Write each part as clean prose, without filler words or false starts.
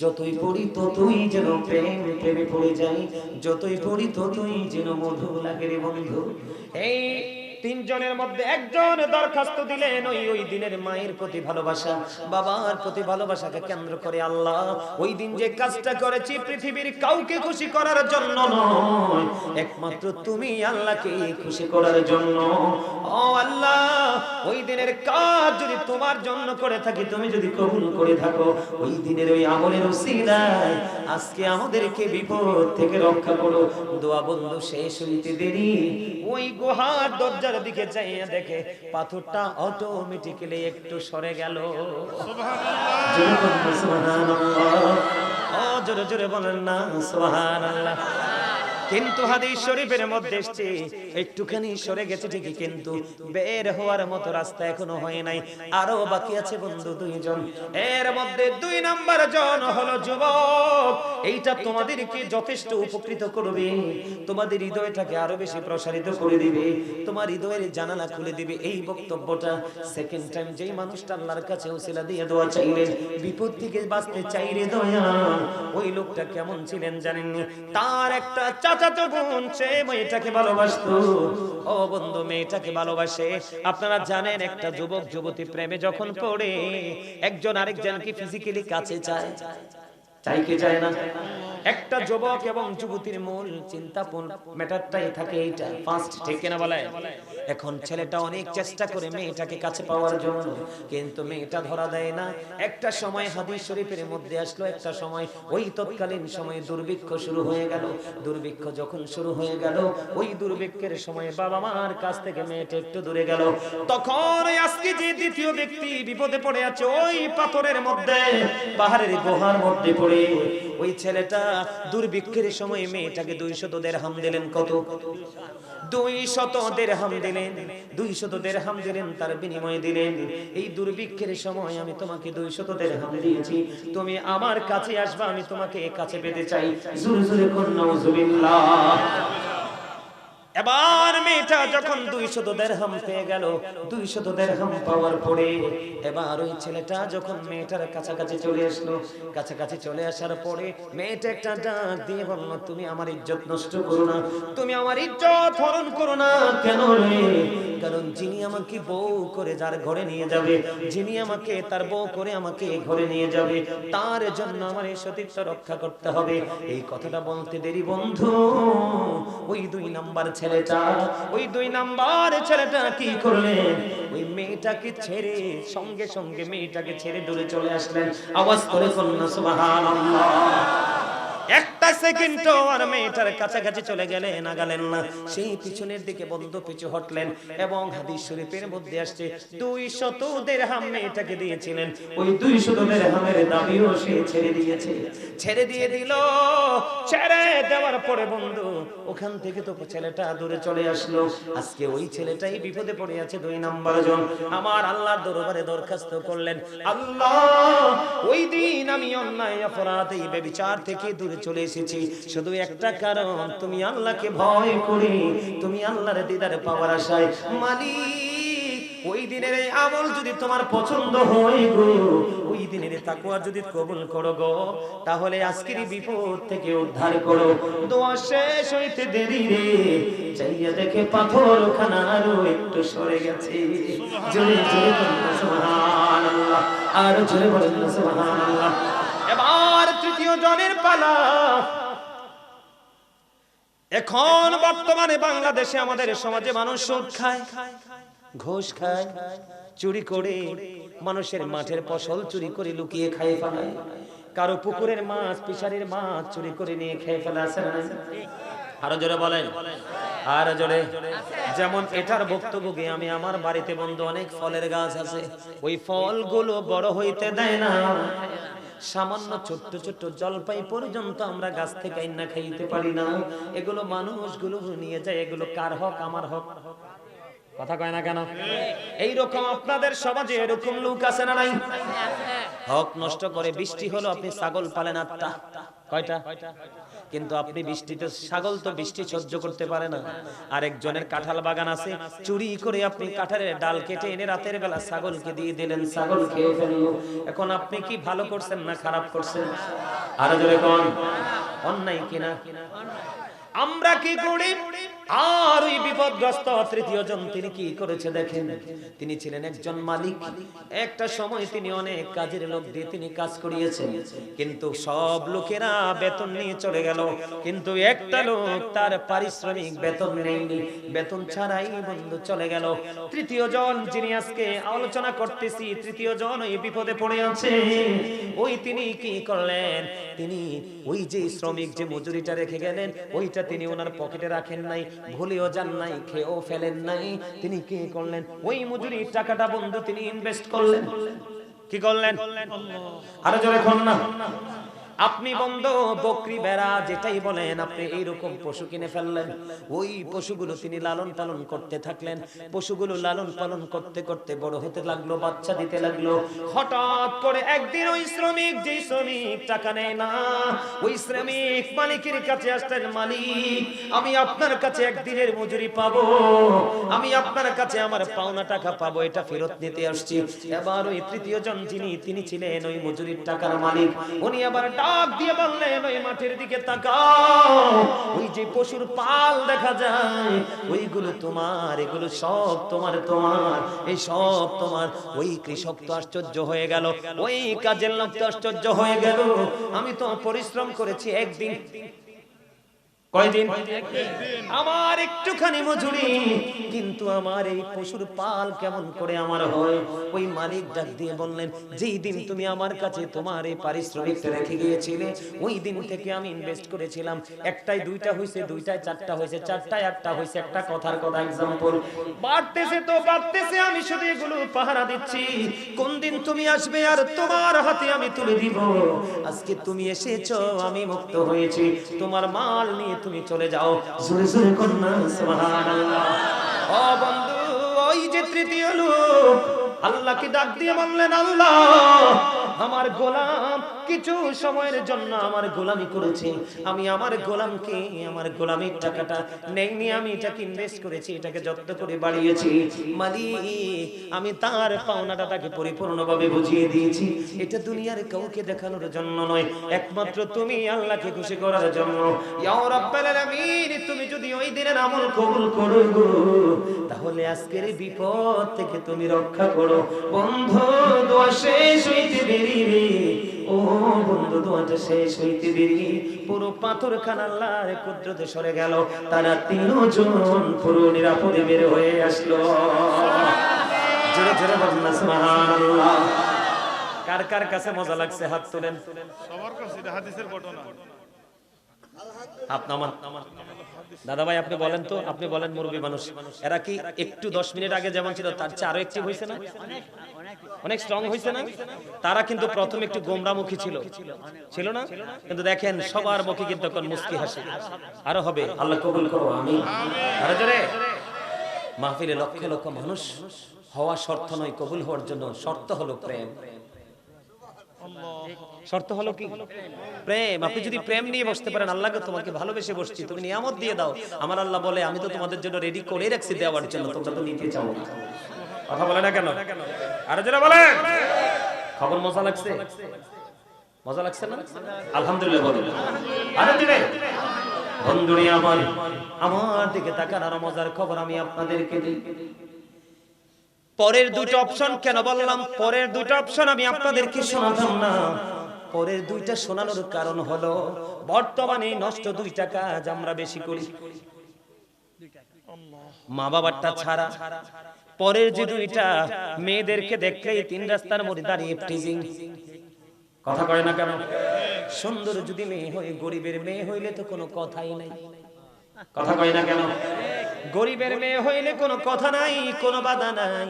যতই পড়ি ততই যেন প্রেমে পড়ে যাই, যতই পড়ি ততই যেন মধু লাগে রে বন্ধু। এই তিনজনের মধ্যে একজন দরখাস্ত দিলেন ওই দিনের মায়ের প্রতি ভালোবাসা, বাবার প্রতি ভালোবাসাকে কেন্দ্র করে, আল্লাহ ওই দিন যে কাজটা করেছি পৃথিবীর কাউকে খুশি করার জন্য নয়, একমাত্র তুমি আল্লাহকে খুশি করার জন্য। ও আল্লাহ, ওই দিনের কাজ যদি তোমার জন্য করে থাকি, তুমি যদি কবুল করে থাকো, ওই দিনের ওই আমলের উসিলায় আজকে আমাদেরকে বিপদ থেকে রক্ষা করো। দোয়া বন্ধু শেষ হইতে দেরি ওই গুহার দরজার দিকে চাইয়া দেখে পাথরটা অটোমেটিক্যালি একটু সরে গেল। সুবহানাল্লাহ, সুবহানাল্লাহ। ও জোরে জোরে বলেন না সুবহানাল্লাহ। কিন্তু হাদিস শরীফের মধ্যে এসেছে একটুখানি সরে গেছে ঠিকই, কিন্তু বের হওয়ার মতো রাস্তা এখনো হয় নাই, আরো বাকি আছে বন্ধু দুইজন। এর মধ্যে 2 নাম্বার জন হলো যুবক। এইটা তোমাদেরকে যথেষ্ট উপকৃত করবে, তোমাদের হৃদয়টাকে আরো বেশি প্রসারিত করে দিবে, তোমার হৃদয়ের জানালা খুলে দিবে এই বক্তব্যটা। সেকেন্ড টাইম যেই মানুষটা আল্লাহর কাছে ওসিলা দিয়ে দোয়া চাইলেন, বিপদ থেকে বাঁচতে চাইরে দয়া, ওই লোকটা কেমন ছিলেন জানেননি? তার একটা চাচাতো বোন সে মেয়েটাকে ভালোবাসতো। ও বন্ধু, মেয়েটাকে ভালোবাসে। আপনারা জানেন একটা যুবক যুবতী প্রেমে যখন পড়ে, একজন আরেকজনকে ফিজিক্যালি কাছে চায়, চাই কি চায় না? একটা যুবক এবং যুবতীর মূল চিন্তা ম্যাটারটাই থাকে এইটা ফার্স্ট, ঠিক কিনা বলে? এখন ছেলেটা অনেক চেষ্টা করে মেয়েটাকে কাছে পাওয়ার জন্য, কিন্তু মেয়েটা ধরা দেয় না। একটা সময় হাদিস শরীফের মধ্যে আসলো, একটা সময় ওই তৎকালীন সময়ে দুর্ভিক্ষ শুরু হয়ে গেল। দুর্ভিক্ষ যখন শুরু হয়ে গেল, ওই দুর্ভিক্ষের সময় বাবা মার কাছ থেকে মেয়েটা একটু দূরে গেল। তখন আজকে যে দ্বিতীয় ব্যক্তি বিপদে পড়ে আছে ওই পাথরের মধ্যে, পাহাড়ের গুহার মধ্যে পড়ে, ওই ছেলেটা দুর্ভিক্ষের সময় মেয়েটাকে 200 দিরহাম দিলেন। কত? 200 দিরহাম দিলেন। 200 দিরহাম দিলেন, তার বিনিময়ে দিলেন, এই দুর্ভিক্ষের সময় আমি তোমাকে 200 দিরহাম দিয়েছি, তুমি আমার কাছে আসবা, আমি তোমাকে কাছে পেতে চাই। জোরে জোরে কোন নাউজুবিল্লাহ। এবার মেয়েটা যখন 200 দিরহাম পেয়ে গেল, 200 দিরহাম পাওয়ার পরে এবার ওই ছেলেটা যখন মেয়েটার কাছাকাছি চলে আসলো, কাছাকাছি চলে আসার পরে মেয়েটা একটা ডাক দিয়ে বলল, তুমি আমার ইজ্জত নষ্ট করো না, তুমি আমার ইজ্জত হরণ করো না। কেন রে? কারণ যিনি আমাকে বউ করে যার ঘরে নিয়ে যাবে, যিনি আমাকে তার বউ করে আমাকে ঘরে নিয়ে যাবে, তার জন্য আমার এই সতীত্ব রক্ষা করতে হবে। এই কথাটা বলতে দেরি বন্ধু, ওই 2 নাম্বার ছেলেটা, ওই 2 নাম্বার ছেলেটা কি করলেন? ওই মেয়েটাকে ছেড়ে সঙ্গে সঙ্গে মেয়েটাকে ছেড়ে দূরে চলে আসলেন। আওয়াজ করে বলুন সুবহানাল্লাহ। একটা সেকেন্ডও আর মেয়েটার কাছাকাছি চলে গেলেন না, গেলেন না, সেই পিছনের দিকে বন্ধু পিছু হটলেন। এবং হাদিস শরীফের মধ্যে আসছে 200 দিরহাম মেয়েটাকে দিয়েছিলেন, ওই 200 দিরহামের দাবিও সে ছেড়ে দিয়েছে, ছেড়ে দিয়ে দিল। ছেড়ে দেওয়ার পরে বন্ধু ওখান থেকে তো ছেলেটা দূরে চলে আসলো। আজকে ওই ছেলেটাই বিপদে পড়ে আছে। 2 নাম্বার জন আমার আল্লাহর দরবারে দরখাস্ত করলেন, আল্লাহ ওই দিন আমি অন্যায় অপরাধ এই ব্যভিচার থেকে দূরে চলে এসেছি শুধু একটা কারণ, তুমি আল্লাহকে ভয় করি, তুমি আল্লাহর দিদার পাওয়ার আশায়। মালিক ওই দিনের এই আমল যদি তোমার পছন্দ হয় গো, ওই দিনের তাকওয়া যদি কবুল করো গো, তাহলে আজকের বিপদ থেকে উদ্ধার করো। দোয়া শেষ হইতে দেরি রে, চাইয়া দেখে পাথরখানা আরো একটু সরে গেছে। জোরে জোরে বলুন সুবহানাল্লাহ, আর জোরে বলুন সুবহানাল্লাহ। এবার তৃতীয় জনের পালা। এখন বর্তমানে বাংলাদেশে আমাদের সমাজে মানুষ সুদ খায়, ঘুষ খায়, চুরি করে, মানুষের মাঠের ফসল চুরি করে লুকিয়ে খায় ফেলায়, কারো পুকুরের মাছ, ফিশারির মাছ চুরি করে নিয়ে খেয়ে ফেলা আছে না? আরো জোরে বলেন, আরো জোরে। যেমন এটার ভুক্তভোগী আমি। আমার বাড়িতে বন্ধু অনেক ফলের গাছ আছে, ওই ফলগুলো বড় হইতে দেয় না। সামান্য ছোট্ট ছোট্ট জলপাই পর্যন্ত আমরা গাছ থেকে আইনা খাইতে পারি না। এগুলো মানুষগুলো নিয়ে যায়, এগুলো কার হক? আমার হক। কথা কয় না কেন? এইরকম আপনাদের সমাজে এরকম লোক আছে না নাই? হক নষ্ট করে। বৃষ্টি হলো, আপনি ছাগল পালেন 8টা, কয়টা? কিন্তু আপনি বৃষ্টিতে, ছাগল তো বৃষ্টি সহ্য করতে পারে না। আরেকজনের কাঁঠাল বাগান আছে, চুরি করে আপনি কাঁঠালের ডাল কেটে এনে রাতের বেলা ছাগলকে দিয়ে দিলেন, ছাগল খেয়ে ফেললো। এখন আপনি কি ভালো করছেন না খারাপ করছেন? আরো জোরে কোন, অন্যায় কিনা? আমরা কি করি? আর ওই বিপদগ্রস্ত তৃতীয় জন তিনি কি করেছে দেখেন। তিনি ছিলেন একজন মালিক। একটা সময় তিনি অনেক কাজের লোক দিয়ে তিনি কাজ করিয়েছেন, কিন্তু সব লোকেরা বেতন নিয়ে চলে গেল, কিন্তু একটা লোক তার পারিশ্রমিক বেতন নেয়নি, বেতন ছাড়াই বন্ধু চলে গেল। তৃতীয় জন যিনি আজকে আলোচনা করতেছি, তৃতীয় জন ওই বিপদে পড়ে আছে। ওই তিনি কি করলেন? তিনি ওই যে শ্রমিক যে মজুরিটা রেখে গেলেন, ওইটা তিনি ওনার পকেটে রাখেন নাই, ভুলেও যান নাই, খেয়েও ফেলেন নাই। তিনি কি করলেন? ওই মজুরির টাকাটা বন্ধু তিনি ইনভেস্ট করলেন। কি করলেন? আরো জোরে কোন না। আপনি বন্ধু বকরি বেড়া যেটাই বলেন, আপনি এইরকম পশু কিনে ফেললেন। ওই পশুগুলো তিনি লালন পালন করতে থাকলেন। পশুগুলো লালন পালন করতে করতে বড় হতে লাগলো, বাচ্চা দিতে লাগলো। হঠাৎ করে একদিন ওই শ্রমিক, যে শ্রমিক টাকা নেয় না, ওই শ্রমিক মালিকের কাছে আসলেন, মালিক আমি আপনার কাছে একদিনের মজুরি পাবো, আমি আপনার কাছে আমার পাওনা টাকা পাবো, এটা ফেরত নিতে আসছি। এবার ওই তৃতীয় জন যিনি, তিনি ছিলেন ওই মজুরির টাকার মালিক। উনি আবার ডাক দিয়ে বললেন, ওই মাঠের দিকে তাকাও, ওই যে পশুর পাল দেখা যায়, ওইগুলো তোমার, এগুলো সব তোমার, তোমার এই সব তোমার। ওই কৃষক তো আশ্চর্য হয়ে গেল, ওই কাজের লোক তো আশ্চর্য হয়ে গেল, আমি তো পরিশ্রম করেছি একদিন, কয়দিন? আমার একটুখানি মজুরি, কিন্তু আমার এই পশুর পাল কেমন করে আমার হয়? ওই মালিক ডাক দিয়ে বললেন, যেই দিন তুমি আমার কাছে তোমার এই পারিশ্রমিকটা রেখে গিয়েছিলে, ওই দিন থেকে আমি ইনভেস্ট করেছিলাম। একটাই দুইটা হয়েছে, দুইটায় চারটা হয়েছে, চারটায় একটা হয়েছে। একটা কথার কথা এক্সাম্পল, বাড়তেছে তো বাড়তেছে, আমি শুধু এগুলো পাহারা দিচ্ছি। কোন দিন তুমি আসবে আর তোমার হাতে আমি তুলে দিব। আজকে তুমি এসেছো, আমি মুক্ত হয়েছি, তোমার মাল নিয়ে তুমি চলে যাও। জোরে জোরে কন্যা সুবহানাল্লাহ। ও বন্ধু, ওই যে তৃতীয় লোক আল্লাহকে ডাক দিয়ে বললেন, আল্লাহ আমার গোলাম কিছু সময়ের জন্য আমার গোলামি করেছে, আমি আমার গোলামকে, আমার গোলামির টাকাটা নেইনি, আমি এটাকে ইনভেস্ট করেছি, এটাকে যত্ন করে বাড়িয়েছি। মালিক আমি তার পাওনাটা তাকে পরিপূর্ণভাবে বুঝিয়ে দিয়েছি। এটা দুনিয়ার কাউকে দেখানোর জন্য নয়, একমাত্র তুমি আল্লাহকে খুশি করার জন্য। ইয়া রাব্বাল আলামিন, তুমি যদি ওই দিনের আমল কবুল করো গো, তাহলে আজকের বিপদ থেকে তুমি রক্ষা করো। বন্ধু দোয়া শেষ হইতে দেরি রে, ও বন্ধু দোয়াটা শেষ হইতে দেরি, পুরো পাথরখানা আল্লাহর কুদরতে সরে গেল। তারা তিনজন পুরো নিরাপদে বের হয়ে আসলো। জোরে জোরে বলুন না সুবহানাল্লাহ। কার কার কাছে মজা লাগছে হাত তোলেন। সবার কাছে এটা হাদিসের ঘটনা। দাদা ভাই আপনি বলেন তো, আপনি বলেন মুরব্বী মানুষ, এরা কি একটু 10 মিনিট আগে যেমন ছিল তার চেয়ে আরো অ্যাক্টিভ হয়েছে না? অনেক স্ট্রং হয়েছে না? তারা কিন্তু প্রথমে একটু গোমরামুখী ছিল, ছিল না? কিন্তু দেখেন সবার মুখে কিন্তু এখন মুস্কি হাসি। আরো হবে, আল্লাহ কবুল করো, আমিন। আরো জোরে। মাহফিলে লক্ষ লক্ষ মানুষ হওয়া শর্ত নয়, কবুল হওয়ার জন্য শর্ত হলো প্রেম। শর্ত হলো কি? প্রেম। আপনি যদি প্রেম নিয়ে বসতে পারেন, আল্লাহকে তোমাকে ভালোবেসে বসছি, তুমি নিয়ামত দিয়ে দাও। আমার আল্লাহ বলে, আমি তো তোমাদের জন্য রেডি করে রাখছি দেওয়ার জন্য, তোমরা তো নিতে চাও না। কথা বলে না কেন? আরো যারা বলেন। খবর মজা লাগছে? মজা লাগছে না? আলহামদুলিল্লাহ বলেন। আরো দিবে বন্ধুরি আমার, আমার দিকে তাকান, আর মজার খবর আমি আপনাদেরকে দিই। পরের দুটো অপশন কেন বললাম? পরের দুটো অপশন আমি আপনাদেরকে শোনাতাম না। পরের দুইটা শোনানোর কারণ হলো, বর্তমানে নষ্ট দুইটা কাজ আমরা বেশি করি, মা বাবারটা ছাড়া। পরের যে দুইটা, মেয়েদেরকে দেখলেই 3 রাস্তার মধ্যে দাঁড়িয়ে টিজিং। কথা কয় না কেন? সুন্দর যদি মেয়ে হয়, গরিবের মেয়ে হইলে তো কোনো কথাই নাই। কথা কয় না কেন? গরিবের মেয়ে হইলে কোনো কথা নাই, কোনো বাধা নাই,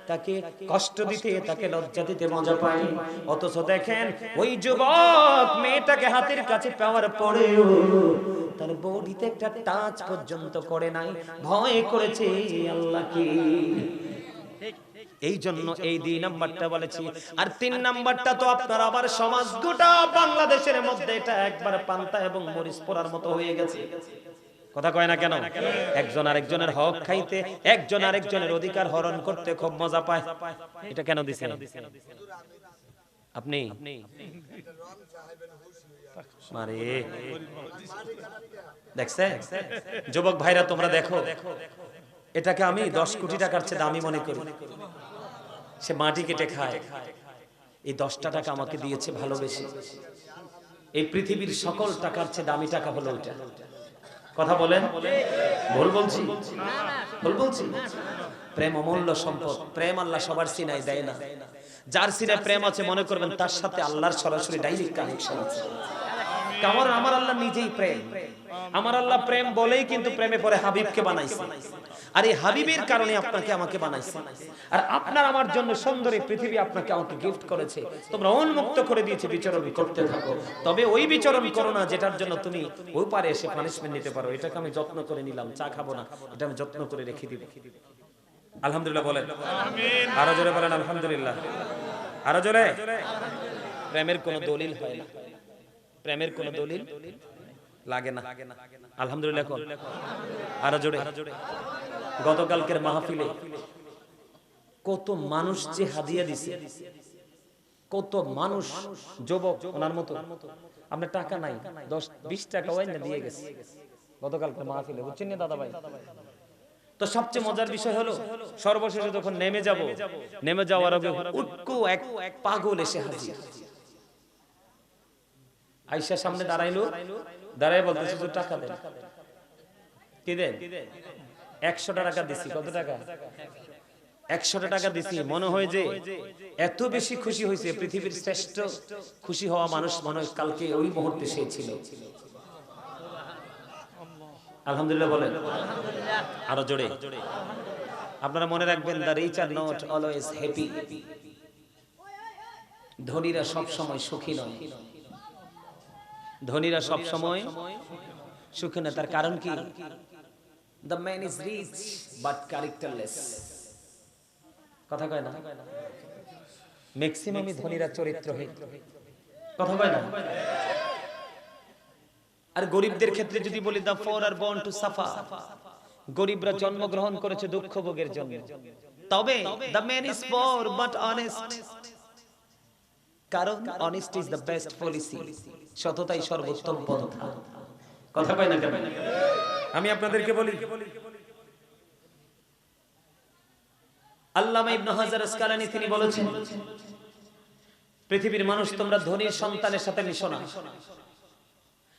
তাকে কষ্ট দিতে, তাকে লজ্জা দিতে মজা পায়। অথচ দেখেন ওই যুবক মেয়েটাকে হাতের কাছে পাওয়ার পরেও তার বডিতে একটা টাচ পর্যন্ত করে নাই, ভয় করেছে আল্লাহকে। এই জন্য এই 2 নাম্বারটা বলেছি। আর 3 নাম্বারটা তো আপনার আবার সমাজ গোটা বাংলাদেশের মধ্যে এটা একবার পান্তা এবং মরিচ পোড়ার মতো হয়ে গেছে। কথা কয় না কেন? একজন আরেকজনের হক খাইতে, একজন আরেকজনের অধিকার হরণ করতে খুব মজা পায়। এটা কেন দিছেন আপনি? মারে দেখছে যুবক ভাইরা, তোমরা দেখো, এটাকে আমি 10 কোটি টাকার চেয়ে দামি মনে করি। সে মাটি কেটে খায়, এই 10টা টাকা আমাকে দিয়েছে ভালোবেসে। এই পৃথিবীর সকল টাকার চেয়ে দামি টাকা হলো ওইটা। কথা বলেন, ভুল বলছি? ভুল বলছি? প্রেম অমূল্য সম্পদ। প্রেম আল্লাহ সবার সিনায় দেয় না। যার সিনায় প্রেম আছে মনে করবেন তার সাথে আল্লাহর সরাসরি ডাইরেক্ট কানেকশন আছে। কারণ আমার আল্লাহ নিজেই প্রেম। আমার আল্লাহ প্রেম বলেই কিন্তু প্রেমে পড়ে হাবিবকে বানাইছে। আর এই হাবিবের কারণে আপনাকে আমাকে বানাইছে। আর আপনার আমার জন্য সুন্দর এই পৃথিবী আপনাকে আমাকে গিফট করেছে। তোমরা উন্মুক্ত করে দিয়েছে, বিচরণ করতে থাকো। তবে ওই বিচরণ করো না যেটার জন্য তুমি ওই পারে এসে পানিশমেন্ট নিতে পারো। এটাকে আমি যত্ন করে নিলাম, চা খাবো না, এটা আমি যত্ন করে রেখে দিব। আলহামদুলিল্লাহ বলেন, আরো জোরে বলেন আলহামদুলিল্লাহ, আরো জোরে। প্রেমের কোনো দলিল হয় না, প্রেমের কোনো দলিল লাগে না। আলহামদুলিল্লাহ কোন, আরো জোরে। গতকালকের মাহফিলে কত মানুষ যে হাদিয়া দিছে, কত মানুষ, যুবক ওনার মতো, আপনার টাকা নাই 10-20 টাকা ওই না দিয়ে গেছে গতকালকের মাহফিলে, বুঝছেন না দাদা ভাই? তো সবচেয়ে মজার বিষয় হলো সর্বশেষে যখন নেমে যাওয়ার আগে উটকো এক পাগল এসে হাজির। আয়েশা সামনে দাঁড়াইলো, দাঁড়ায় বলতেছে যে টাকা দেন। কি দেন? 100 টাকা দিছি। কত টাকা? 100 টাকা দিছি। মনে হয় যে এত বেশি খুশি হয়েছে, পৃথিবীর শ্রেষ্ঠ খুশি হওয়া মানুষ মনে হয় কালকে ওই মুহূর্তে সে ছিল। আলহামদুলিল্লাহ বলেন, আরো জোরে। আপনারা মনে রাখবেন, the rich are not always happy. ধনীরা সব সময় সুখী নয়, ধনীরা সব সময় সুখী না। তার কারণ কি? The man is rich but characterless. কথা কয় না? ম্যাক্সিমামই ধনীরা চরিত্রহীন। কথা কয় না? আর গরিবদের ক্ষেত্রে যদি বলি, the poor are born to suffer. গরিবরা জন্মগ্রহণ করেছে দুঃখ ভোগের জন্য। তবে the man is poor but honest. কারণ honesty is the best policy. সততাই সর্বোত্তম পন্থা। কথা কয় না কেন? আমি আপনাদেরকে বলি, আল্লামা ইবনে হাজার আসকালানী তিনি বলেছেন, পৃথিবীর মানুষ তোমরা ধনীর সন্তানের সাথে মিশো না।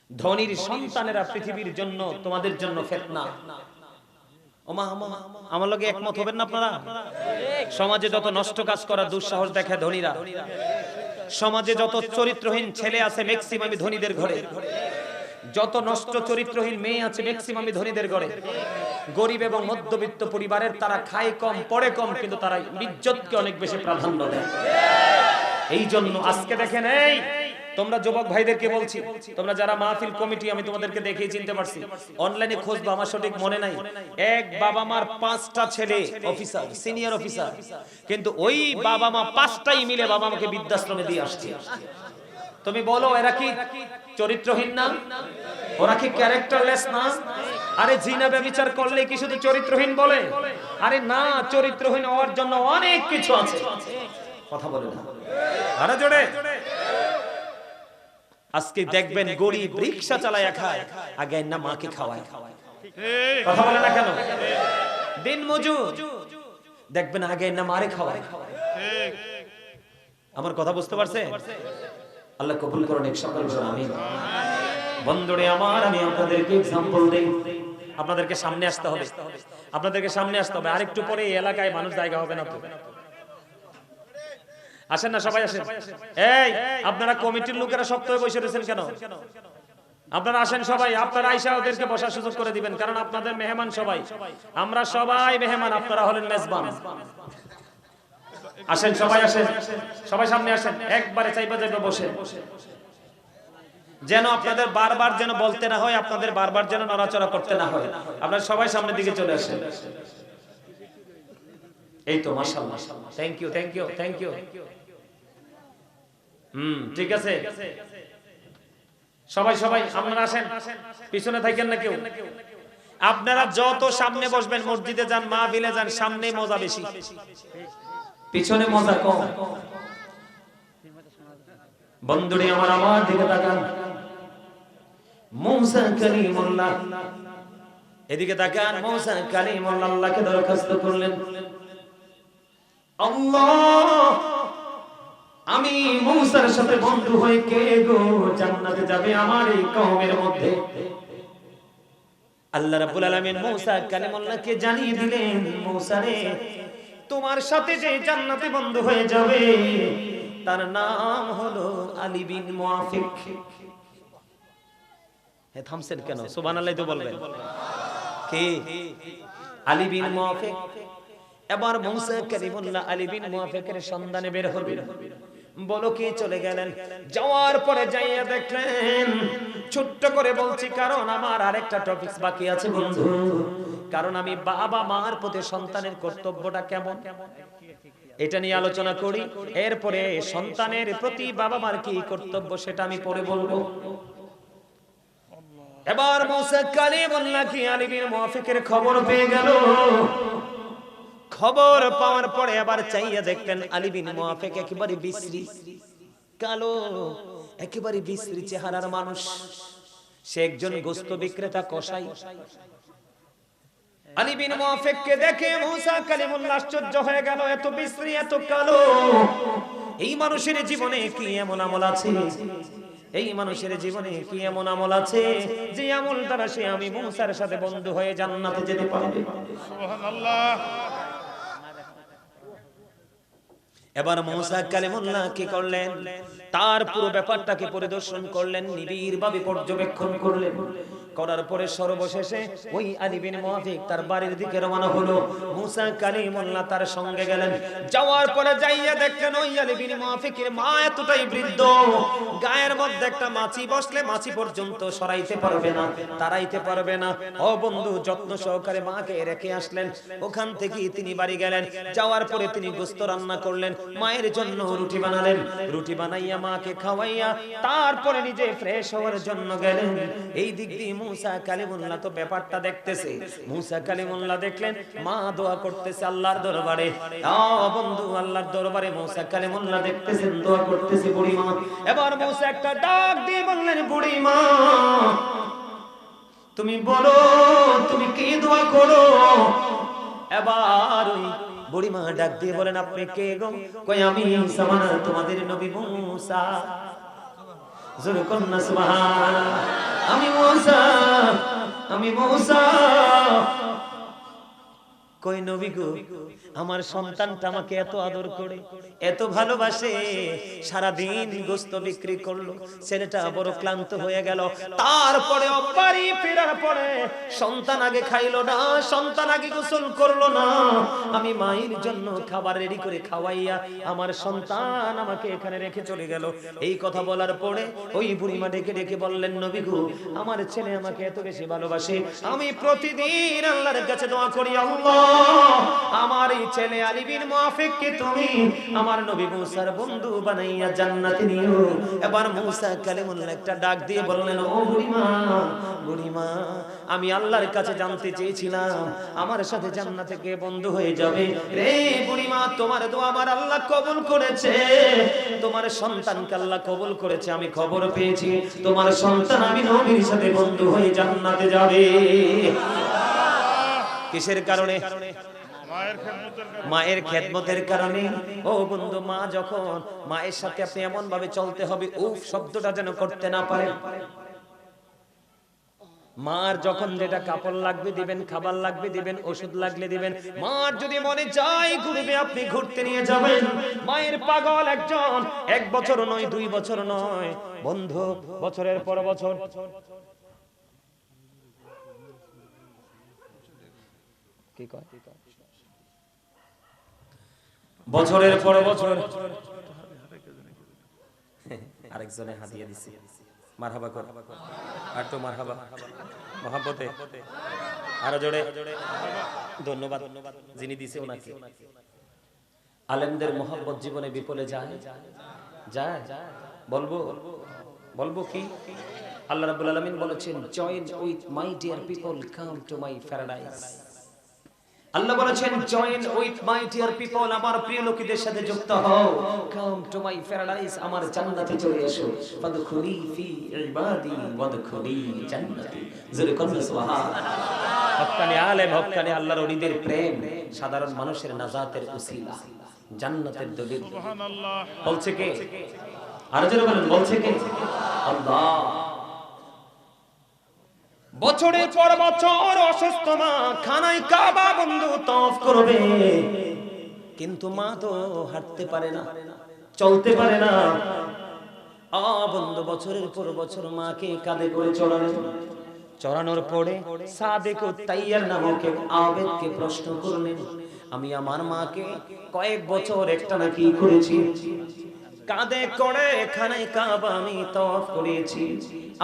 ধনীর সন্তানেরা পৃথিবীর জন্য, তোমাদের জন্য ফিতনা। আমার লগে একমত হবেন না আপনারা? সমাজে যত নষ্ট কাজ করার দুঃসাহস দেখায় ধনীরা, সমাজে যত চরিত্রহীন ছেলে আছে ম্যাক্সিমামই ধনীদের ঘরে, যত নষ্ট চরিত্রহীন মেয়ে আছে ম্যাক্সিমামই ধনীদের ঘরে। গরিব এবং মধ্যবিত্ত পরিবারের তারা খায় কম, পড়ে কম, কিন্তু তারা ইজ্জতকে অনেক বেশি প্রাধান্য দেয়। এই জন্য আজকে দেখেন, এই তোমরা যুবক ভাইদেরকে বলছি, তোমরা যারা মাহফিল কমিটি, আমি তোমাদেরকে দেখেই চিনতে পারছি। অনলাইনে খোঁজবা, আমার সঠিক মনে নাই। এক বাবা মার 5টা ছেলে অফিসার, সিনিয়র অফিসার, কিন্তু ওই বাবা মা 5টাই মিলে বাবা মাকে বৃদ্ধাশ্রমে দিয়ে আসছে। তুমি বলো এরা কি চরিত্রহীন না? ওরা কি ক্যারেক্টারলেস না? আরে জিনা ব্যভিচার করলে কি শুধু চরিত্রহীন বলে? আরে না, চরিত্রহীন হওয়ার জন্য অনেক কিছু আছে। কথা বলে না, আরে জোরে। আজকে দেখবেন গরিব রিকশা চালায়া খায়, আগে না মাকে খাওয়ায়। কথা বলে না কেন? দিন মজুর দেখবেন আগে না মারে খাওয়ায়। আমার কথা বুঝতে পারছেন? আল্লাহ কবুল করুন, এক সকল বলুন আমিন। বন্ধুরে আমার, আমি আপনাদেরকে एग्जांपल দেই। আপনাদেরকে সামনে আসতে হবে, আপনাদেরকে সামনে আসতে হবে। আরেকটু পরে এই এলাকায় মানুষ জায়গা হবে না তো। আসেন না সবাই, আসেন। এই আপনারা কমিটির লোকেরা শক্ত হয়ে বসে রয়েছেন কেন? আপনারা আসেন সবাই, আপনারা আয়েশা ওদেরকে বসার সুযোগ করে দিবেন, কারণ আপনাদের মেহমান সবাই। আমরা সবাই মেহমান, আপনারা হলেন মেজবান। আসেন সবাই, আসেন সবাই, সামনে আসেন। একবারে চাইবা যাইবা বসে, যেন আপনাদের বারবার যেন বলতে না হয়, আপনাদের বারবার যেন নড়াচড়া করতে না হয়। আপনারা সবাই সামনের দিকে চলে আসেন। এই তো মাশাআল্লাহ, thank you thank you thank you. ঠিক আছে, সবাই সবাই আপনারা আসেন, পিছনে থাকেন না কেউ। আপনারা যত সামনে বসবেন, মসজিদে যান, মাহফিলে যান, সামনে মজা বেশি, পিছনে মজা কম। বন্ধুরে আমার দিকে তাকান। মুসা কালিমুল্লাহ, এদিকে তাকান। মুসা কালিমুল্লাহ আল্লাহকে দরখাস্ত করলেন, আল্লাহ আমি মুসার সাথে বন্ধু হয়ে কে গো জান্নাতে যাবে আমার এই কওমের মধ্যে? আল্লাহ রাব্বুল আলামিন মুসা কালিমুল্লাহকে জানিয়ে দিলেন, মুসা রে, তোমার সাথে যে জান্নাতে বন্ধু হয়ে যাবে তার নাম হলো আলী বিন মুআফিক। হে থামছেন কেন? সুবহানাল্লাহ তো বলবেন। কে? আলী বিন মুআফিক। এবার মুসা কালিমুল্লাহ আলী বিন মুআফিকের সন্ধানে বের হলেন, বলো কি চলে গেলেন। যাওয়ার পরে যাইয়া দেখলেন, ছোট্ট করে বলছি কারণ আমার আরেকটা টপিকস বাকি আছে বন্ধু, কারণ আমি বাবা মার প্রতি সন্তানের কর্তব্যটা কেমন এটা নিয়ে আলোচনা করি। এরপরে সন্তানের প্রতি বাবা মার কি কর্তব্য সেটা আমি পরে বলবো। এবার মুসা কালিমুল্লাহ কি আলী বিন মুআফিকের খবর পেয়ে গেল। খবর পাওয়ার পরে আবার চাইয়া দেখলেন আলী বিন মুআফিক একেবারে বিশ্রী, কালো, একেবারে বিশ্রী চেহারার মানুষ। সে একজন গোশত বিক্রেতা, কসাই। আলী বিন মুআফিককে দেখে মুসা কালিমুল্লাহ আশ্চর্য হয়ে গেল, এত বিশ্রী, এত কালো, এই মানুষের জীবনে কি এমন আমল আছে? এই মানুষের জীবনে কি এমন আমল আছে যে আমল দ্বারা সে আমি মুসার সাথে বন্ধু হয়ে জান্নাতে যেতে পারবে? সুবহানাল্লাহ। এবার মুসা কালিমুল্লাহ কি করলেন, তার পুরো ব্যাপারটাকে পরিদর্শন করলেন, নিবিড়ভাবে পর্যবেক্ষণ করলেন। করার পরে সর্বশেষে ওই আলী বিন মুআফিক তার বাড়ির দিকে রওনা হলো। মুসা কালিমুল্লাহ তার সঙ্গে গেলেন। যাওয়ার পরে যাইয়া দেখলেন ওই আলী বিন মুআফিকের মা এতটাই বৃদ্ধ, গায়ের মধ্যে একটা মাছি বসলে মাছি পর্যন্ত সরাইতে পারবে না, তাড়াইতে পারবে না। ও বন্ধু, যত্ন সহকারে মাকে রেখে আসলেন। ওখান থেকে তিনি বাড়ি গেলেন। যাওয়ার পরে তিনি গোশত রান্না করলেন, মায়ের জন্য রুটি বানালেন। রুটি বানাইয়া মাকে খাওয়াইয়া তারপরে নিজে ফ্রেশ হওয়ার জন্য গেলেন। এই দিক দিয়ে মুসা কালিমুল্লাহ তো ব্যাপারটা দেখতেছে। মুসা কালিমুল্লাহ দেখলেন মা দোয়া করতেছে আল্লাহর দরবারে। বন্ধু, আল্লাহর দরবারে মুসা কালিমুল্লাহ দেখতেছেন দোয়া করতেছে বুড়ি মা। এবার মুসা একটা ডাক দিয়ে বললেন, বুড়ি মা তুমি বলো তুমি কি দোয়া করো? এবার ওই বুড়িমা ডাক দিয়ে বলেন, আপনি কে গো? কই আমি সামানা তোমাদের নবী মুসা। জোরে কন্না সুবহানাল্লাহ। আমি মুসা, আমি মুসা। কই নবী গো, আমার সন্তানটা আমাকে এত আদর করে, এত ভালোবাসে, সারা দিন গোশত বিক্রি করলো, ছেলেটা বড় ক্লান্ত হয়ে গেল। তারপরে বাড়ি ফেরার পরে সন্তান আগে খাইলো না, সন্তান আগে গোসল করলো না। আমি মায়ের জন্য খাবার রেডি করে খাওয়াইয়া আমার সন্তান আমাকে এখানে রেখে চলে গেল। এই কথা বলার পরে ওই বুড়িমা ডেকে ডেকে বললেন, নবী গো, আমার ছেলে আমাকে এত বেশি ভালোবাসে, আমি প্রতিদিন আল্লাহর কাছে দোয়া করি, আল্লাহ আমার এই ছেলে আলী বিন মুআফিককে তুমি আমার নবী মুসার বন্ধু বানাইয়া জান্নাতে নিও। এবার মুসা কালিমুল্লাহ একটা ডাক দিয়ে বললেন, ও বুড়িমা, বুড়িমা, আমি আল্লাহর কাছে জানতে চেয়েছিলাম আমার সাথে জান্নাতে কে বন্ধু হয়ে যাবে। রে বুড়িমা, তোমার দোয়া আমার আল্লাহ কবুল করেছে, তোমার সন্তানকে আল্লাহ কবুল করেছে। আমি খবর পেয়েছি তোমার সন্তান আমি নবীর সাথে বন্ধু হয়ে জান্নাতে যাবে। কিসের কারণে? মায়ের খেদমতের কারণে। ও বন্ধু, মা যখন, মায়ের সাথে আপনি এমন ভাবে চলতে হবে উফ শব্দটা যেন করতে না পারে। মার যখন যেটা কাপড় লাগবে দিবেন, খাবার লাগবে দিবেন, ওষুধ লাগলে দিবেন। মার যদি মনে চায় ঘুরবে, আপনি ঘুরতে নিয়ে যাবেন। মায়ের পাগল একজন, 1 বছর নয়, 2 বছর নয় বন্ধু, বছরের পর বছর। কি কয়? বছরের পর বছর। আরেকজনে হাদিয়া দিছে, মারহাবা কর, আর তো মারহাবা মহব্বতে আরো জোরে ধন্যবাদ যিনি দিছে ওনাকে। আলেমদের মোহাব্বত জীবনে বিফলে যায় যায় বলবো বলবো কি আল্লাহ রাব্বুল আলামিন বলেছেন join with my dear people come to my paradise Allah বলেছেন join with my dear people আমার প্রিয় লোকেদের সাথে যুক্ত হও কাম টু মাই প্যারাডাইস আমার জান্নাতে চলে এসো ফাদখুলি ফি ইবাদি ওয়াদখুলি জান্নাতি জোরে কোন সুবহানাল্লাহ হক্কানি আলেম হক্কানি আল্লাহর ওলিদের প্রেম সাধারণ মানুষের নাজাতের উসিলা জান্নাতের দলিল সুবহানাল্লাহ বলছে কে আর জোরে বলেন বলছে কে আল্লাহ বছরের পর বছর অসুস্থ মা খানায় কাবা বন্ধু তওয়াফ করবে কিন্তু মা তো হাঁটতে পারে না চলতে পারে না বন্ধু বছরের পর বছর মাকে কাঁধে করে চড়ানোর পরে সাদেক তাইয়ার নামক এক আবেদকে প্রশ্ন করলেন আমি আমার মাকে কয়েক বছর একটানা কি করেছি কাঁধে করে খানায় কাবা আমি তওয়াফ করেছি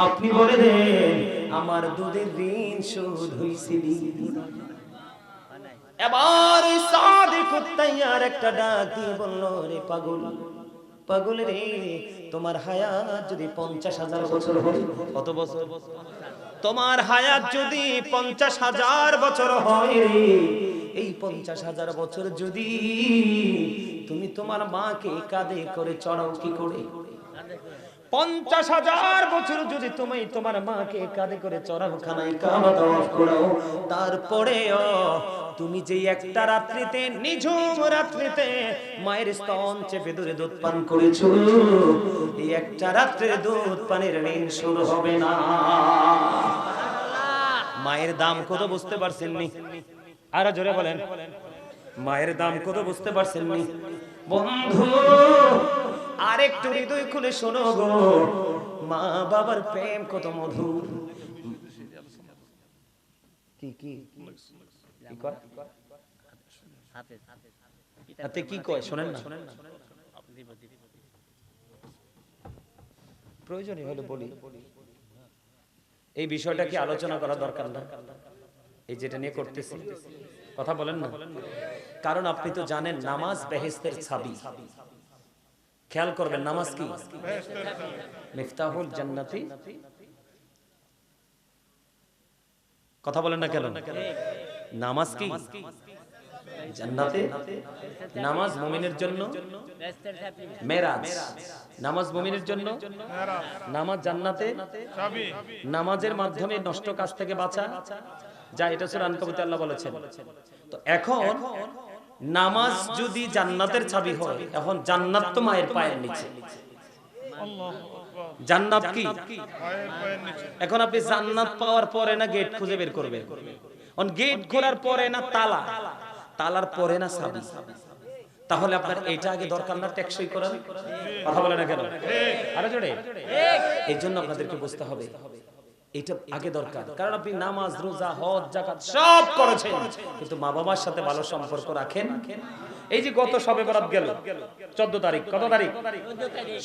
আপনি বলে দেন আমার দুধের ঋণ শোধ হইছিল এবার সাদেক তাইয়ার একটা ডাক দিয়ে বলল রে পাগল পাগল রে তোমার হায়াত যদি 50,000 বছর হয় কত বছর তোমার হায়াত যদি 50,000 বছর হয় রে এই 50,000 বছর যদি তুমি তোমার মাকে কাঁধে করে চড়াও কি করে 50,000 বছর যদি তুমি তোমার মাকে কাঁধে করে চড়াও খানায় কাবা তওয়াফ করো তারপরেও তুমি যে একটা রাত্রিতে নিঝুম রাত্রিতে মায়ের স্তন চেপে ধরে দুধ পান করেছো এই একটা রাত্রির দুধ পানির ঋণ শুরু হবে না মায়ের দাম কত বুঝতে পারছেন নি আর জোরে বলেন মায়ের দাম কত বুঝতে পারছেন নি বন্ধু আরেকটু হৃদয় খুলে শোনো গো মা বাবার প্রেম কত মধুর কি কি কি কয় হাতে কি কয় শুনেন না প্রয়োজনই হলে বলি এই বিষয়টা কি আলোচনা করা দরকার না এই যেটা নিয়ে করতেছি কথা বলেন না কারণ আপনি তো জানেন নামাজ বেহেশতের চাবি খেয়াল করবেন নামাজ কি মিফতাহুল জান্নাতি কথা বলেন না কেন নামাজ কি জান্নাতে নামাজ মুমিনের জন্য মেরাজ নামাজ মুমিনের জন্য নামাজ জান্নাতে চাবি নামাজের মাধ্যমে নষ্ট কাজ থেকে বাঁচা যা এটা সূরা আনকাবুতে আল্লাহ বলেছেন তো এখন নামাজ যদি জান্নাতের চাবি হয় এখন জান্নাত তো মায়ের পায়ের নিচে আল্লাহু আকবার জান্নাত কি পায়ের পায়ের নিচে এখন আপনি জান্নাত পাওয়ার পরে না গেট খুঁজে বের করবেন অন গেট খোলার পরে না তালা তালার পরে না চাবি তাহলে আপনার এটা আগে দরকার না টেকসই করার কথা বলে না কেন আরে জোরে এই জন্য আপনাদেরকে বুঝতে হবে এটা আগে দরকার কারণ আপনি নামাজ রোজা হজ যাকাত সব করেছেন কিন্তু মা বাবার সাথে ভালো সম্পর্ক রাখেন এই যে গত শবে বরাত গেল 14 তারিখ কত তারিখ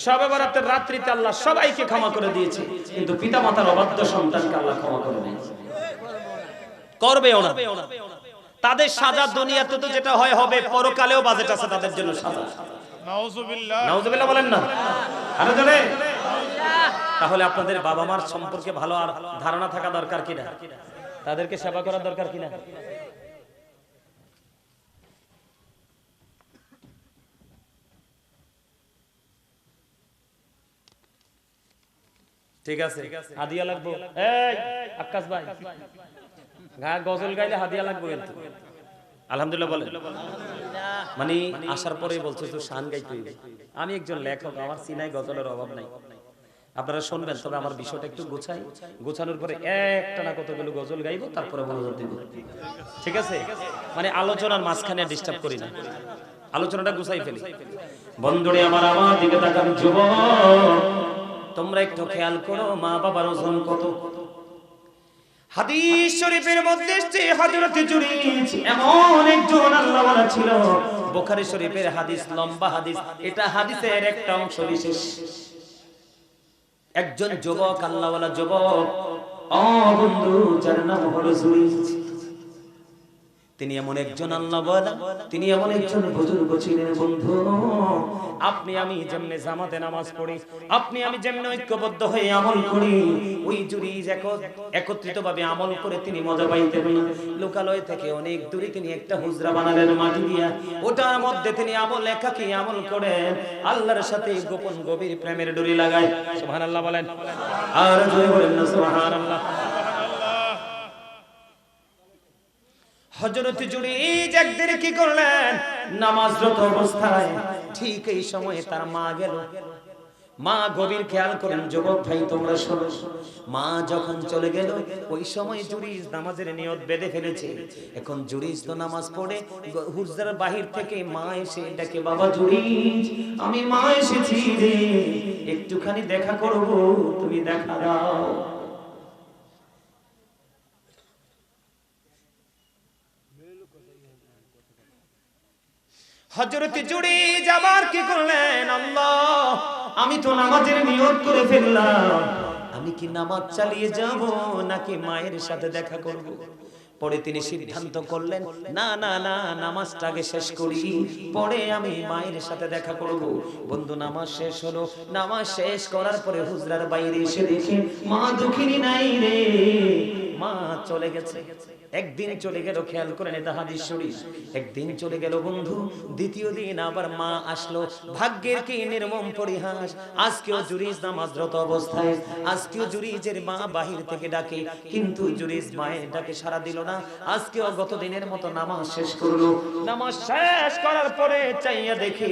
শবে বরাতের রাত্রিতে আল্লাহ সবাইকে ক্ষমা করে দিয়েছে কিন্তু পিতামাতার অবাধ্য সন্তানকে আল্লাহ ক্ষমা করে নাই করবেও না তাদের সাজা দুনিয়াতে তো যেটা হয় হবে পরকালেও বাজেট আছে তাদের জন্য সাজা নাউজুবিল্লাহ নাউজুবিল্লাহ বলেন না আরে জোরে তাহলে আপনাদের বাবা মার সম্পর্কে ভালো আর ধারণা থাকা দরকার কিনা তাদেরকে সেবা করার দরকার কিনা ঠিক আছে হাদিয়া লাগবে এই আকাশ ভাই গজল গাইলে হাদিয়া লাগবে কিন্তু আলহামদুলিল্লাহ বলেন মানে আসার পরেই বলছে তো শান গাইতে হইবে আমি একজন লেখক আমার সিনাই গজলের অভাব নাই আপনারা শুনবেন তবে আমার বিষয়টা একটু গোছানোর পরে একটা না কতগুলো গজল গাইবো তারপরে মনোযোগ দিব ঠিক আছে মানে আলোচনার মাঝখানে ডিস্টার্ব করি না আলোচনাটা গুছাই ফেলি বন্ধুরে আমার দিকে তাকান যুবক তোমরা একটু খেয়াল করো মা বাবার ওজন কত হাদিস শরীফের মধ্যে এসেছে হযরত জুরাইজ এমন একজন আল্লাহওয়ালা ছিল বুখারী শরীফের হাদিস লম্বা হাদিস এটা হাদিসের একটা অংশ বিশেষ একজন যুবক আল্লাহওয়ালা যুবক বন্ধু যার নাম হলো জুরাইজ তিনি এমন একজন আল্লাহ ওয়ালা, তিনি এমন একজন বুজুর্গ ছিলেন বন্ধু। আপনি আমি যেমনে জামাতে নামাজ পড়ি, আপনি আমি যেমনে ঐক্যবদ্ধ হয়ে আমল করি, ওই জুরিজ একত্রিতভাবে আমল করে তিনি মজা পাইতেন না। লোকালয় থেকে অনেক দূরে তিনি একটা হুজরা বানালেন মাটি দিয়া, ওটার মধ্যে তিনি আমল একাকী আমল করেন, আল্লাহর সাথে গোপন গভীর প্রেমের ডুরি লাগায়। সুবহানাল্লাহ বলেন, আর জোরে বলেন না সুবহানাল্লাহ। হযরত জুরীজ একদিন কি করলেন, নামাজরত অবস্থায় ঠিক এই সময়ে তার মা গেল। মা গভীর খেয়াল করেন, যুবক ভাই তোমরা শোনো, মা যখন চলে গেল ওই সময় জুরীজ নামাজের নিয়ত বেঁধে ফেলেছে। এখন জুরীজ তো নামাজ পড়ে, হুজরার বাহির থেকে মা এসে ডাকে, বাবা জুরীজ, আমি মা এসেছি রে, একটুখানি দেখা করব, তুমি দেখা দাও। হযরত জুরীজ আবার কি করলেন, আল্লাহ আমি তো নামাজের নিয়ত করে ফেললাম, আমি কি নামাজ চালিয়ে যাব নাকি মায়ের সাথে দেখা করব? পরে তিনি সিদ্ধান্ত করলেন, না না না, নামাজটা আগে শেষ করি, পরে আমি মায়ের সাথে দেখা করব। বন্ধু, নামাজ শেষ হলো, নামাজ শেষ করার পরে হুজরার বাইরে এসে দেখে মা দুঃখিনী নাই রে, মা চলে গেছে। একদিন চলে গেল, খেয়াল করেন এটা হাদিস শরীফ, একদিন চলে গেল বন্ধু, দ্বিতীয় দিন আবার মা আসলো। ভাগ্যের কি নির্মম পরিহাস, আজকেও জুরীজ নামাজরত অবস্থায়, আজকেও জুরীজের মা বাহির থেকে ডাকে, কিন্তু জুরীজ মায়ের ডাকে সাড়া দিল না। আজকেও গত দিনের মতো নামাজ শেষ করলো। নামাজ শেষ করার পরে চাইয়া দেখে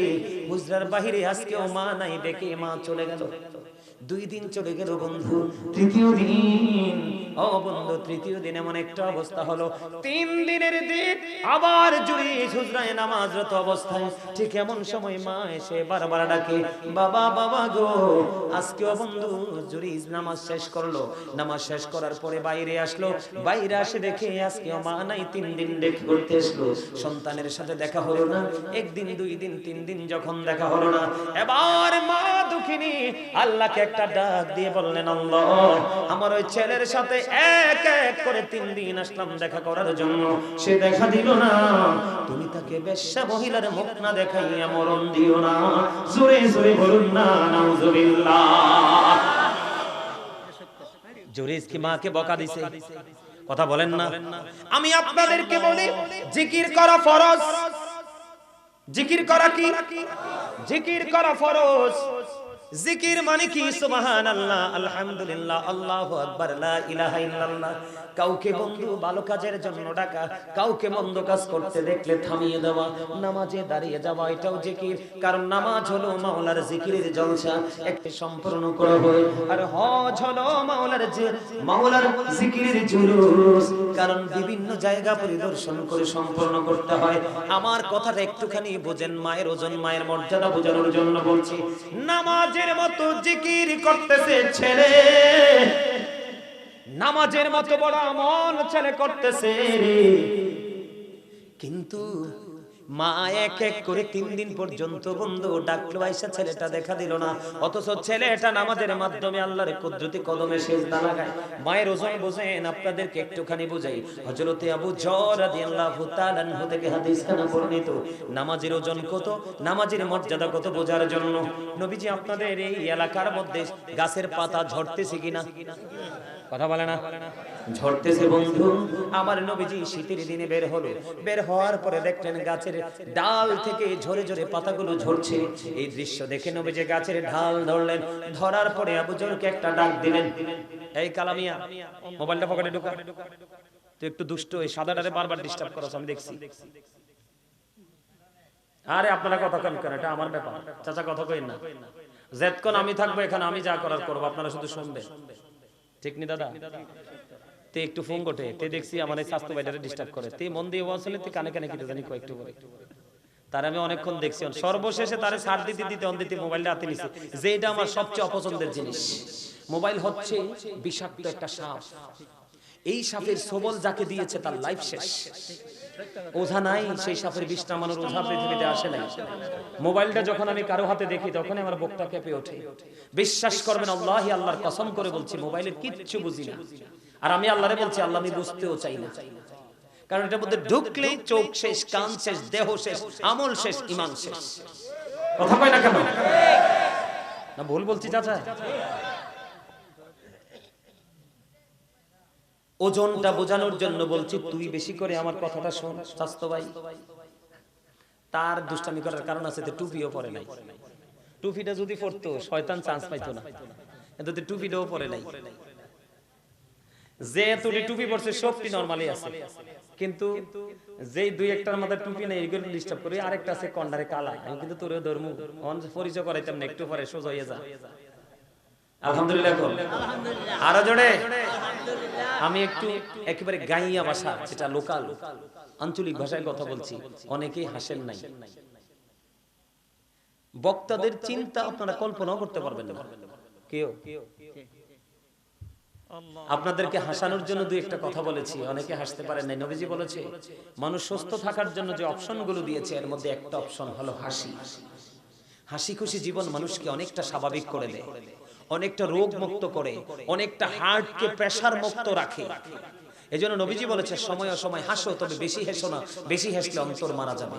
হুজরার বাহিরে আজকেও মা নাই, দেখে মা চলে গেল। 2 দিন চলে গেল বন্ধু, তৃতীয় দিন, ও বন্ধু, তৃতীয় দিন এমন একটা অবস্থা হলো, 3 দিনের দিন আবার জুরীজ হুজরায় নামাজরত অবস্থায়, ঠিক এমন সময় মা এসে বারবার ডাকে, বাবা বাবা গো। আজকেও বন্ধু জুরীজ নামাজ শেষ করলো। নামাজ শেষ করার পরে বাইরে আসলো, বাইরে আসে দেখে আজকেও মা নাই। 3 দিন দেখে করতে আসলো, সন্তানের সাথে দেখা হলো না। 1 দিন 2 দিন 3 দিন যখন দেখা হলো না, এবার মা দুঃখিনী আল্লাহকে একটা ডাক দিয়ে বললেন, আল্লাহ আমার ওই ছেলের সাথে এক এক করে 3 দিন আসলাম দেখা করার জন্য, সে দেখা দিল না, তুমি তাকে বেশ্যা মহিলার মুখ না দেখাইয়া মরণ দিও না। জোরে জোরে বলুন না নাউজুবিল্লাহ। জুরীজ কি মাকে বকা দিছে? কথা বলেন না। আমি আপনাদেরকে বলি, জিকির করা ফরজ। জিকির করা কি? জিকির করা ফরজ। জিকির মানে কি? সুবহানাল্লাহ, আলহামদুলিল্লাহ, আল্লাহু আকবার, লা ইলাহা ইল্লাল্লাহ। কাউকে বন্ধু ভালো কাজের জন্য ডাকা, কাউকে মন্দ কাজ করতে দেখলে থামিয়ে দেওয়া, নামাজে দাঁড়িয়ে যাওয়া, এটাও জিকির। কারণ নামাজ হলো মাওলার জিকিরের জলসা, একটি সম্পূর্ণ করা হয়। আর হজ হলো মাওলার জিকিরের জুলুস, কারণ বিভিন্ন জায়গা পরিদর্শন করে সম্পূর্ণ করতে হয়। আমার কথাটা একটুখানি বোঝেন, মায়ের ওজন, মায়ের মর্যাদা বোঝানোর জন্য বলছি। নামাজের মতো জিকির করতেছে ছেলে, নামাজের মতো বড় আমল ছেলে করতেছে, কিন্তু মা এক এক করে 3 দিন পর্যন্ত বন্ধু ডাকলো, আয়েশা ছেলেটা দেখা দিল না, অথচ ছেলেটা নামাজের মাধ্যমে আল্লাহর কুদরতি কদমে সিজদা লাগায়। মায়ের ওজন বুঝেন, আপনাদেরকে একটুখানি বুঝাই। হযরতে আবু যর রাদিয়াল্লাহু তাআলা আনহু থেকে হাদিসখানা বর্ণিত, নামাজের ওজন কত, নামাজের মর্যাদা কত বোঝার জন্য নবীজি আপনাদের এই এলাকার মধ্যে গাছের পাতা ঝরতেছে কিনা? কথা বলে না, ঝরতেছে বন্ধু। আমার নবীজি শীতের দিনে বের হলো, বের হওয়ার পরে দেখলেন গাছের ডাল থেকে ঝরে ঝরে পাতাগুলো ঝরছে। এই দৃশ্য দেখে নবীজি গাছের ঢাল ধরলেন, ধরার পরে আবু যরকে একটা ডাক দিলেন, এই কালামিয়া, মোবাইলটা পকেটে ঢোকা, তুই একটু দুষ্ট, এই সাদাটারে বারবার ডিস্টার্ব করছ, আমি দেখছি। আরে আপনারা কথা কম করেন, এটা আমার ব্যাপার, চাচা কথা কইন না। যেতক্ষণ আমি থাকবো এখানে, আমি যা করার করবো, আপনারা শুধু শুনবেন, ঠিক নি দাদা? তে একটু ফোন ঘটে, তে দেখছি আমার এই স্বাস্থ্য বাইটারে ডিস্টার্ব করে, তে মন দিয়ে ওয়াসলে তে কানে কানে কিতে জানি কয়েকটু করে, তার আমি অনেকক্ষণ দেখছি। সর্বশেষে তারে ছাড় দিতে দিতে অন্দিতে মোবাইলটা হাতে নিছি, যেটা আমার সবচেয়ে অপছন্দের জিনিস। মোবাইল হচ্ছে বিষাক্ত একটা সাপ, এই সাপের সবল যাকে দিয়েছে তার লাইফ শেষ। ওঝা নাই, সেই সাপের বিষ নামানোর ওঝা পৃথিবীতে আসে নাই। মোবাইলটা যখন আমি কারো হাতে দেখি তখন আমার বুকটা কেঁপে ওঠে। বিশ্বাস করবেন, আল্লাহি, আল্লাহর কসম করে বলছি, মোবাইলের কিচ্ছু বুঝি না। আর আমি আল্লাহরে বলছি, আল্লাহ আমি বুঝতেও চাই না। কারণ এটার মধ্যে ঢুকলেই চোখ শেষ, কান শেষ, দেহ শেষ, আমল শেষ, ঈমান শেষ। কথা কয় না কেন? না ভুল বলছি চাচা? ওজনটা বোঝানোর জন্য বলছি, তুই বেশি করে আমার কথাটা শোন স্বাস্থ্য ভাই। তার দুষ্টামি করার কারণ আছে, টুপিও পরে নাই। টুপিটা যদি পরতো শয়তান চান্স পাইতো না, কিন্তু টুপিটাও পরে নাই। যে তুই টুপি পরছে সবটি নরমালি আছে, কিন্তু যেই দুই একটার মধ্যে টুপি নেই এগুলো ডিস্টার্ব করি। আরেকটা আছে কন্ডারে কালা, আমি কিন্তু তোর ধর্ম পরিচয় করাইতাম না, একটু পরে সোজা হয়ে যা। আলহামদুলিল্লাহ, আরো জোরে। আমি একটু একেবারে গাইয়া ভাষা, যেটা লোকাল আঞ্চলিক ভাষায় কথা বলছি, অনেকেই হাসেন নাই। বক্তাদের চিন্তা আপনারা কল্পনাও করতে পারবেন না। কেউ আপনাদেরকে হাসানোর জন্য দুই একটা কথা বলেছি, অনেকে হাসতে পারেন নাই। নবীজি বলেছে মানুষ সুস্থ থাকার জন্য যে অপশনগুলো দিয়েছে এর মধ্যে একটা অপশন হলো হাসি। হাসি খুশি জীবন মানুষকে অনেকটা স্বাভাবিক করে দেয়, অনেকটা রোগ মুক্ত করে, অনেকটা হার্টকে প্রেসার মুক্ত রাখে। এজন্য নবীজি বলেছে সময় অসময় হাসো, তবে বেশি হেসো না, বেশি হাসলে অন্তর মারা যাবে।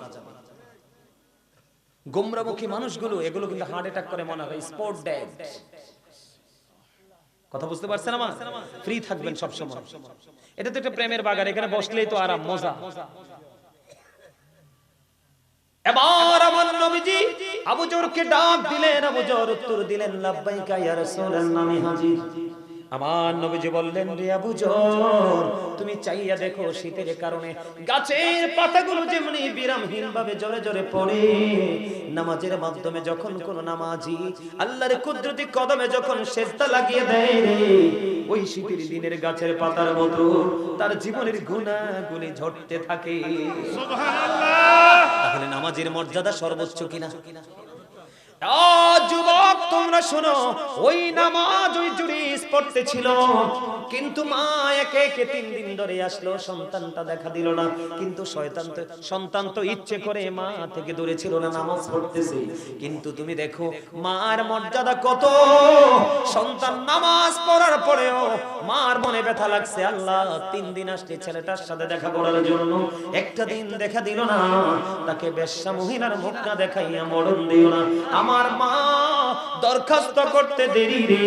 গোমরামুখী মানুষগুলো এগুলো কিন্তু হার্ট অ্যাটাক করে মনে হয় স্পট ডেড। কথা বুঝতে পারছেন আমার? ফ্রি থাকবেন সব সময়। এটা তো একটা প্রেমের বাগান, এখানে বসলেই তো আরাম, মজা। এবার আমার নবীজি আবু যরকে ডাক দিলেন, আবু যর উত্তর দিলেন লাব্বাইকা ইয়া রাসূলুল্লাহ, আমি হাজির। আমার নবীজি বললেন, রে আবু যর, তুমি চাইয়া দেখো শীতের কারণে গাছের পাতাগুলো যেমনি বিরামহীন ভাবে জোরে জোরে পড়ে, নামাজের মাধ্যমে যখন কোন নামাজি আল্লাহর কুদরতি কদমে যখন সেজদা লাগিয়ে দেয় রে, ওই শীতের দিনের গাছের পাতার মতো তার জীবনের গুনাহগুলি ঝরতে থাকে। সুবহানাল্লাহ। তাহলে নামাজের মর্যাদা সর্বোচ্চ কিনা? যুবক তোমরা শোনো, ওই নামাজ ওই জুরিস পড়তে ছিল, কিন্তু মা একে একে 3 দিন ধরে আসলো, সন্তানটা দেখা দিল না। কিন্তু সন্তান তো ইচ্ছে করে মা থেকে দূরে ছিল না, নামাজ পড়তেছে। কিন্তু তুমি দেখো মার মর্যাদা কত। সন্তান নামাজ পড়ার পরেও মার মনে ব্যথা লাগছে, আল্লাহ 3 দিন আসছে ছেলেটার সাথে দেখা করার জন্য, একটা দিন দেখা দিল না, তাকে বেশ্যা মহিলার মুখ না দেখাইয়া মরণ দিও না। আমার মা দরখাস্ত করতে দেরি রে,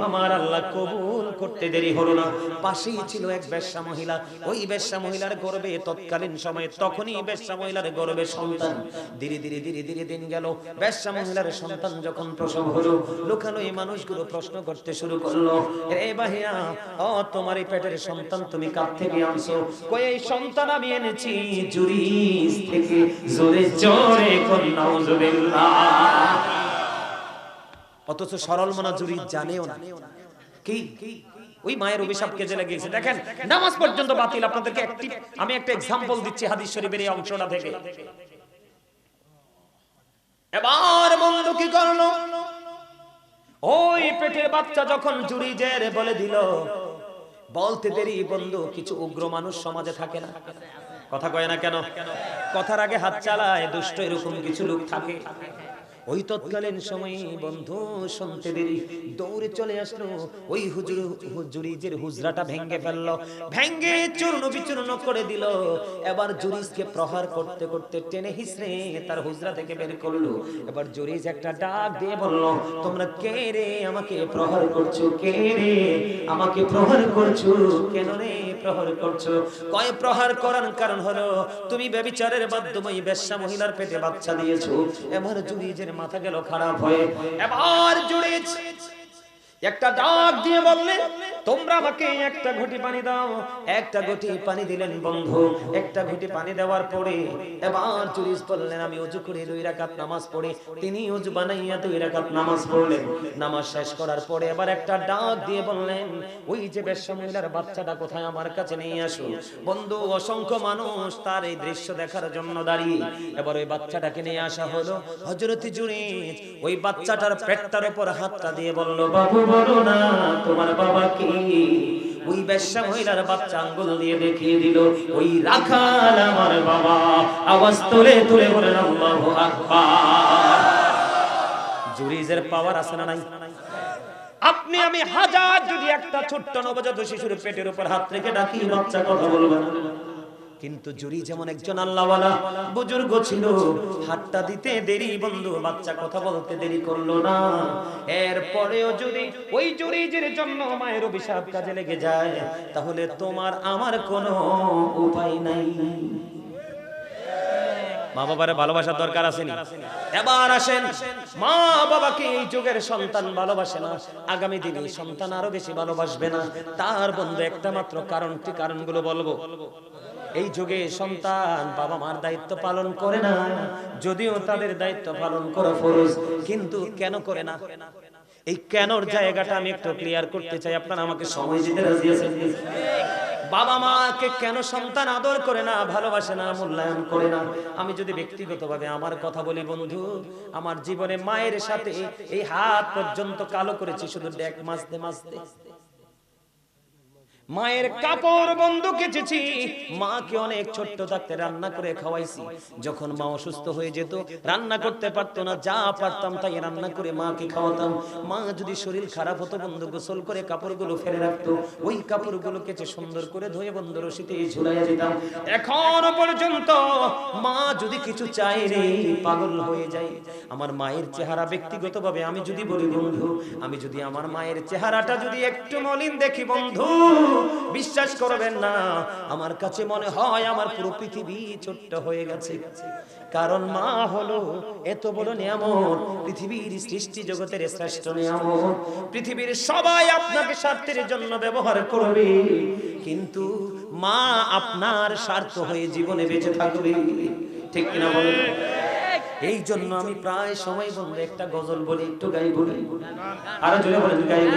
আমার আল্লাহ কবুল করতে দেরি হলো না। পাশেই ছিল এক বেশ্যা মহিলা, ওই বেশ্যা মহিলার গর্ভে তৎকালীন সময়ে, তখনই বেশ্যা মহিলার গর্ভে সন্তান। ধীরে ধীরে ধীরে ধীরে দিন গেল, বেশ্যা মহিলার সন্তান যখন প্রসব হলো, লোকালো এই মানুষগুলো প্রশ্ন করতে শুরু করলো, রে ভাইয়া, ও তোমার এই পেটের সন্তান তুমি কার থেকে আনছো? কই এই সন্তান আমি এনেছি জুরিস থেকে। জোরে জোরে কোন নাউজুবিল্লাহ। অথচ সরল মনা জুরিস জানেও না কি ওই মায়ের অভিশাপকে জেলে গিয়েছে। দেখেন নামাজ পর্যন্ত বাতিল। আপনাদেরকে আমি একটা এক্সাম্পল দিচ্ছি হাদিস শরীফের এই অংশটা থেকে। এবার বন্ধু কি করলো, ওই পেটের বাচ্চা যখন জুরিজের বলে দিল, বলতে দেরি বন্ধু, কিছু উগ্র মানুষ সমাজে থাকে না? কথা কয় না কেন? কথার আগে হাত চালায় দুষ্ট, এরকম কিছু লোক থাকে। ওই তৎকালীন সময়ে বন্ধু শুনতে দেরি দৌড়ে চলে আসলো, ওই জুরিজের হুজরাটা ভেঙে ফেললো, ভেঙে চূর্ণ বিচূর্ণ করে দিল। এবার জুরিজকে প্রহার করতে করতে টেনে হিসড়ে তার হুজরা থেকে বের করলো। এবার জুরিজ একটা ডাক দিয়ে বলল, তোমরা কে রে আমাকে প্রহার করছো? কে রে আমাকে প্রহার করছো? কেন রে প্রহার করছো? কয় প্রহার করার কারণ হলো তুমি ব্যভিচারের মাধ্যমে বেশ্যা মহিলার পেটে বাচ্চা দিয়েছো। এবার জুরিজের মাথা গেল খারাপ হয়ে। এবার জুরিজ একটা ডাক দিয়ে বললে, তোমরা আমাকে একটা ঘটি পানি দাও। একটা ঘটি পানি দিলেন বন্ধু। একটা ঘটি পানি দেওয়ার পরে এবার জুরিজ বললেন, আমি ওযু করে 2 রাকাত নামাজ পড়ি। তিনি ওযু বানাইয়া 2 রাকাত নামাজ পড়লেন। নামাজ শেষ করার পরে এবার একটা ডাক দিয়ে বললেন, ওই যে বেশ্যা মহিলার বাচ্চাটা কোথায়, আমার কাছে নিয়ে আসো। বন্ধু অসংখ্য মানুষ তার এই দৃশ্য দেখার জন্য দাঁড়িয়ে। এবার ওই বাচ্চাটাকে নিয়ে আসা হলো। হযরত জুরিজ ওই বাচ্চাটার পেটটার উপর হাতটা দিয়ে বলল, বাবু বলো না তোমার বাবা কি? ওই বেশ্যা মহিলার বাচ্চা আঙ্গুল দিয়ে দেখিয়ে দিল, ওই রাখাল আমার বাবা। আওয়াজ তুলে তুলে বলেন আল্লাহু আকবার। জুরিজের পাওয়ার আছে না নাই? আপনি আমি হাজার যদি একটা ছোট্ট নবজাত শিশুর পেটের উপর হাত রেখে ডাকি, বাচ্চা কথা বলবে না? কিন্তু জুরি যেমন একজন আল্লাহওয়ালা বুজুর্গ ছিল, হাতটা দিতে দেরি বন্ধু, বাচ্চা কথা বলতে দেরি করলো না। এরপরেও যদি ওই জুরিজের জন্য মায়ের অভিশাপ কাজে লেগে যায়, তাহলে তোমার আমার কোনো উপায় নাই। মা বাবার ভালোবাসার দরকার আছে না? এবার আসেন, মা বাবাকে এই যুগের সন্তান ভালোবাসে না, আগামী দিনে সন্তান আরো বেশি ভালোবাসবে না। তার বন্ধু একটা মাত্র কারণটি, কারণগুলো বলবো। এই যুগে সন্তান বাবা মার দায়িত্ব পালন করে না, যদিও তাদের দায়িত্ব পালন করা ফরজ, কিন্তু কেন করে না? এই কেনর জায়গাটা আমি একটু ক্লিয়ার করতে চাই, আপনারা আমাকে সময় দিতে রাজি আছেন? বাবা মাকে কেন সন্তান আদর করে না, ভালোবাসে না, মূল্যায়ন করে না? আমি যদি ব্যক্তিগতভাবে আমার কথা বলি বন্ধু, আমার জীবনে মায়ের সাথে এই হাত পর্যন্ত কালো করেছি শুধু ডেক মাজতে মাজতে। মায়ের কাপড় বন্ধু কেচেছি, মাকে অনেক ছোট্ট থাকতে রান্না করে খাওয়াইছি। যখন মা অসুস্থ হয়ে যেত, রান্না করতে পারতো না, যা পারতাম তাই রান্না করে মাকে খাওয়াতাম। মা যদি শরীর খারাপ হতো বন্ধু, গোসল করে কাপড়গুলো ফেলে রাখতো, ওই কাপড়গুলো কেচে সুন্দর করে ধুয়ে বন্ধু রশিতে ঝুলাইয়া দিতাম। এখনো পর্যন্ত মা যদি কিছু চায় রে, পাগল হয়ে যায়। আমার মায়ের চেহারা ব্যক্তিগতভাবে আমি যদি বলি বন্ধু, আমি যদি আমার মায়ের চেহারাটা যদি একটু মলিন দেখি বন্ধু, বিশ্বাস করবেন না, আমার কাছে মনে হয় আমার পুরো পৃথিবী ছোট্ট হয়ে গেছে। কারণ মা হলো এত বড় নিয়ামত, পৃথিবীর সৃষ্টি জগতের শ্রেষ্ঠ নিয়ামত। পৃথিবীর সবাই আপনাকে স্বার্থের জন্য ব্যবহার করবে, কিন্তু মা আপনার স্বার্থ হয়ে জীবনে বেঁচে থাকবে, ঠিক কিনা বলেন? এই জন্য আমি প্রায় সময় বন্ধু একটা গজল বলি, একটু গাই বলি, আরো জোরে বলেন গাইব।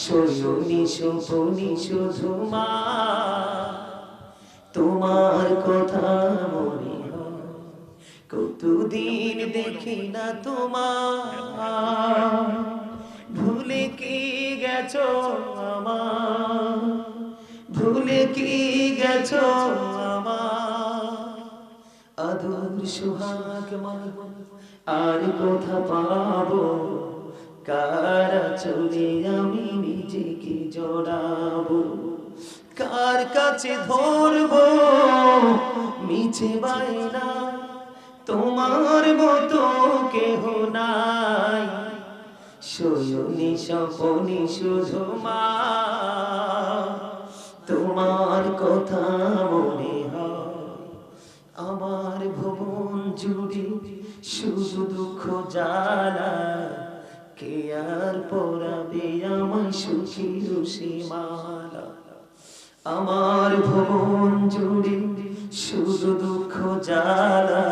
শোনি শোনি শুধু মা, তোমার কথা মনে হয়, কতদিন দেখি না তোমার, ভুলে কি গেছো আমার, ভুলে কি গেছো আমার, আদর সোহাগ মানব আর কোথা পাবো, কার চলে আমি নিজেকে জড়াবো, কার কাছে ধরবো মিছে বায়না, তোমার মতো কেহ নাই, শোনি স্বপনে শুধু মা, তোমার কথা মনে হয়, আমার ভুবন জুড়ে শুধু দুঃখ জ্বালা, কে আর পরাবে আমায় সুখের সীমালা, আমার ভুবন জুড়ে শুধু দুঃখ জ্বালা,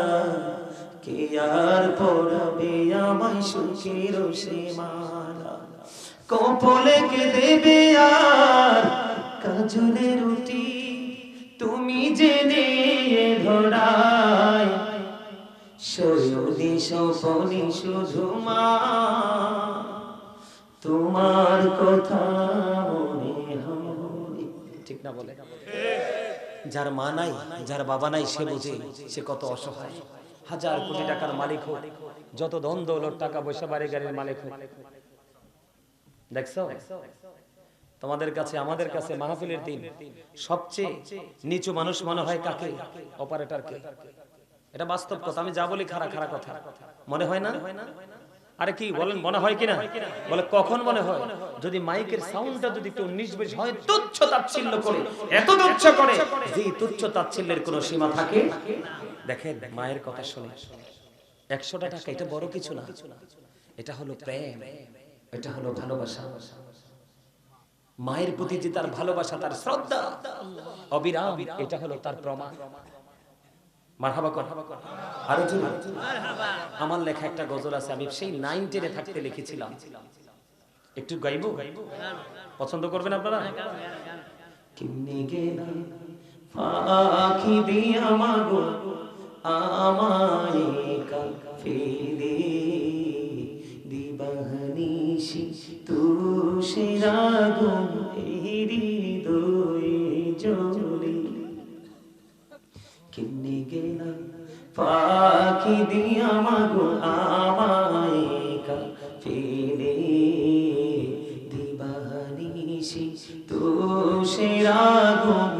কে আর পরাবে আমায় সুখের সীমালা, কপলে কে দেবে আর কাজলে রুটি, তুমি জেনে ধরায়, শোনি স্বপনে শুধু মা, তোমার কথা মনে হয়, ঠিক না বলে? যার মা নাই, যার বাবা নাই, সে বুঝে সে কত অসহায়। হাজার কোটি টাকার মালিক হোক, যত ধন দৌলত টাকা পয়সা বাড়ি গাড়ির মালিক হোক, দেখছো তোমাদের কাছে আমাদের কাছে মাহফিলের দিন সবচেয়ে নিচু মানুষ মনে হয় কাকে? অপারেটরকে। এটা বাস্তব কথা, আমি যা বলি খাড়া খাড়া কথা, মনে হয় না? আরে কি বলেন, মনে হয় কিনা? বলে কখন মনে হয়? যদি মাইকের সাউন্ডটা যদি কেউ নিষ্বেশ হয়, তুচ্ছ তাচ্ছিল্য করে, এত তুচ্ছ করে যে তুচ্ছ তাচ্ছিল্যের কোনো সীমা থাকে? দেখেন মায়ের কথা শুনে 100 টাকা, এটা বড় কিছু না, এটা হলো প্রেম, এটা হলো ভালোবাসা। মায়ের প্রতি যে তার ভালোবাসা, তার শ্রদ্ধা অবিরাম, এটা হলো তার প্রমাণ। মারহাবা কর, আরো জোরে। আমার লেখা একটা গজল আছে, আমি সেই 9-10 থাকতে লিখেছিলাম, একটু গাইবো? পছন্দ করবেন আপনারা? কিনে গেলা পাখি দিয়া মাগো আমায় ফেলে, দিবানিশি তুষের আগুন হৃদয়ে জ্বলে, কিনে গেলা পাখি দিয়া মাগো আমায় ফেলে, দিবানিশি তুষের আগুন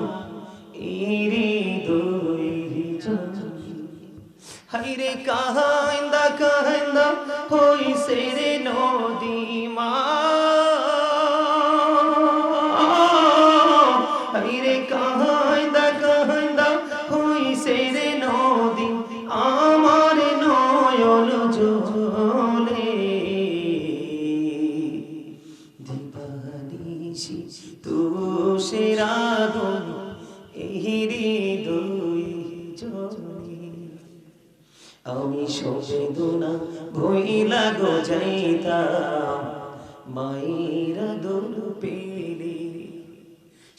হৃদয়ে কাহাইন্দা কাহাইন্দা হইছে রে নদী মা, হাইরে কাহাইন্দা কাহাইন্দা হইছে রে নদী, আমার নয়ন জলে দিবানিশি তুষের আগুন এই হৃদয় জ্বলে। আমি সবেদনা ভইলা গো যাইতাম মায়ের আদর পেলে,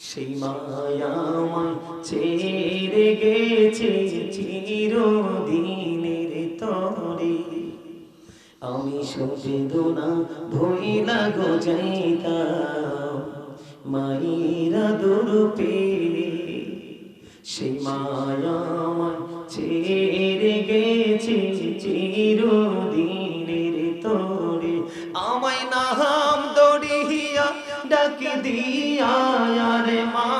সেই মায়াময় ছেড়ে গেছে চিরদিনের তরে। আমি সবেদনা ভইলা গো যাইতাম মায়ের আদর পেলে, সেই মায়াময় ছেড়ে গেছে চিরদিনের তরে। আমায় নাম দড়িয়া ডাক দিয়া রে মা,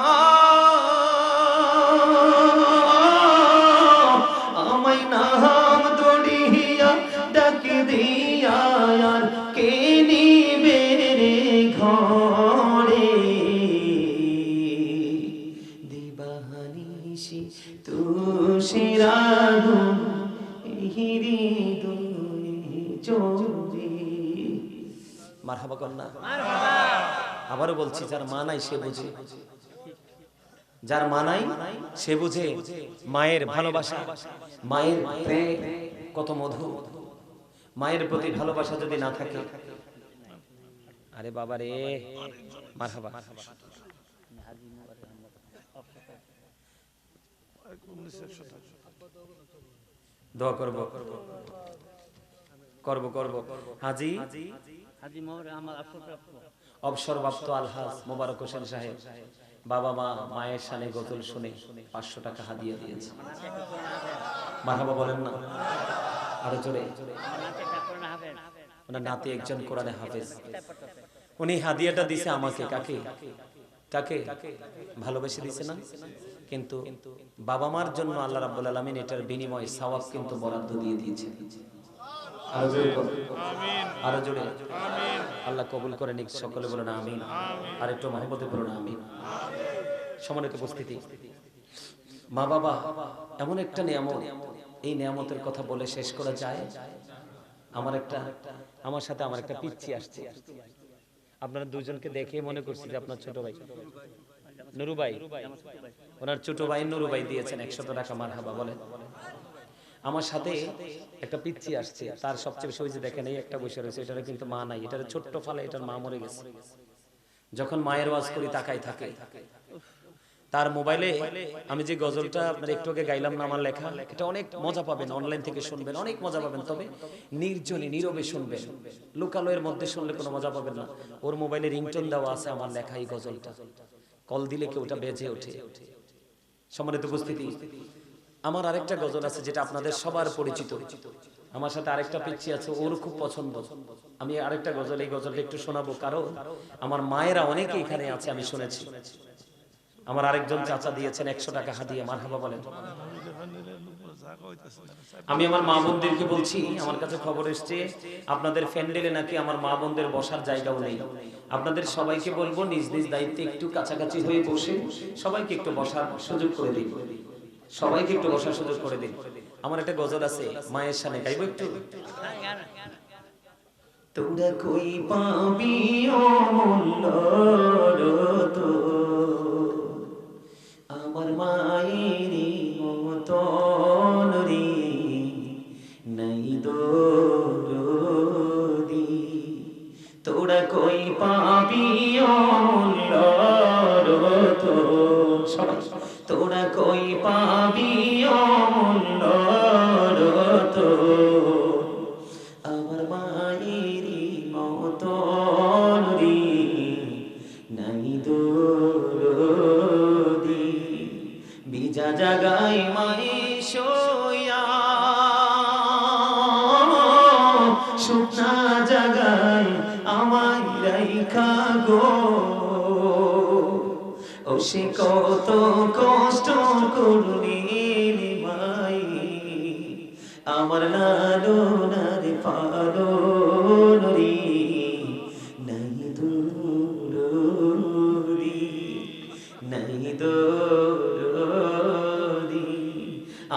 আমায় নাম দড়িয়া ডাক দিয়া কে নিবে রে ঘরে, দিবানিশি তুষের আগুন এই হৃদয়ে জ্বলে। মারহাবা কন্যা। আবারও বলছি, যার মা নাই সে বুঝে, যার মা নাই সে বুঝে মায়ের ভালোবাসা, মায়ের প্রেম কত মধুর। মায়ের প্রতি ভালোবাসা যদি না থাকে, আরে বাবা রে, মারহাবা। দোয়া করব করব করব। হাজি অবসরপ্রাপ্ত আলহাজ মোবারক হোসেন সাহেব, বাবা মা মায়ের শানে গজল শুনে 500 টাকা হাদিয়া দিয়েছে। মারহাবা বলেন না আরো জোরে। ওনার নাতি একজন কোরআনে হাফেজ, উনি হাদিয়াটা দিছে আমাকে। কাকে? কাকে ভালোবেসে দিছে না? কিন্তু বাবা মার জন্য আল্লাহ রাব্বুল আলামিন এটার বিনিময়ে সওয়াব কিন্তু বরাদ্দ দিয়ে দিয়েছেন। আরো জোরে আমিন। আল্লাহ কবুল করে নিক, সকলে বলেন আমিন। আর একটু মহব্বতে বলুন আমিন। সম্মানিত উপস্থিতি, মা বাবা এমন একটা নিয়ামত, এই নিয়ামতের কথা বলে শেষ করা যায়? আমার সাথে আমার একটা পিচ্চি আসছে, আপনারা দুজনকে দেখে মনে করছি যে আপনার ছোট ভাই নুরু ভাই, ওনার ছোট ভাই নুরু ভাই দিয়েছেন 100 টাকা। মারহাবা বলেন। আমার সাথে একটা পিচ্চি আসছে, তার সবচেয়ে বেশি হয়েছে দেখেন এই একটা বসে রয়েছে, এটার কিন্তু মা নাই, এটার ছোট্ট ফালে, এটার মা মরে গেছে। যখন মায়ের ওয়াজ করি তাকাই থাকে। তার মোবাইলে আমি যে গজলটা আপনার একটু আগে গাইলাম না, আমার লেখা, এটা অনেক মজা পাবেন, অনলাইন থেকে শুনবেন, অনেক মজা পাবেন। তবে নির্জনে নীরবে শুনবেন, লোকালয়ের মধ্যে শুনলে কোনো মজা পাবেন না। ওর মোবাইলে রিংটোন দেওয়া আছে আমার লেখা এই গজলটা, কল দিলে কেউ ওটা বেজে ওঠে। সম্মানিত উপস্থিতি, আমার আরেকটা গজল আছে যেটা আপনাদের সবার পরিচিত। আমার সাথে আরেকটা পিচ্চি আছে, ওর খুব পছন্দ। আমি আরেকটা গজল, এই গজলটা একটু শোনাবো, কারণ আমার মায়েরা অনেকে এখানে আছে, আমি শুনেছি। আমার আরেকজন চাচা দিয়েছেন 100 টাকা হাদিয়া। মারহাবা বলেন। আমি আমার মা বোনদেরকে বলছি, আমার কাছে খবর এসছে আপনাদের প্যান্ডেলে নাকি আমার মা বোনদের বসার জায়গাও নেই। আপনাদের সবাইকে বলবো নিজ নিজ দায়িত্বে একটু কাছাকাছি হয়ে বসে সবাইকে একটু বসার সুযোগ করে দিন, সবাইকে একটু বসার সুযোগ করে দিন। আমার একটা গজল আছে মায়ের শানে, গাইবো একটু। তোরা কই পাবি অমূল্য তো আমার মায়ের মতন রে, নাই দরদি। তোরা কই পাবি অমূল্য তো, তোরা কই পাবি অমূল্য তো আমার মায়ের মতন রে, নাই দরদি। বিজা জাগায় মায়ে শোয়া, শুকনা জাগায় আমায় রাইখা গো, ও সে কত কষ্ট করলি মাই আমার লালনার পালন রে নাই দূরি নাই দূরি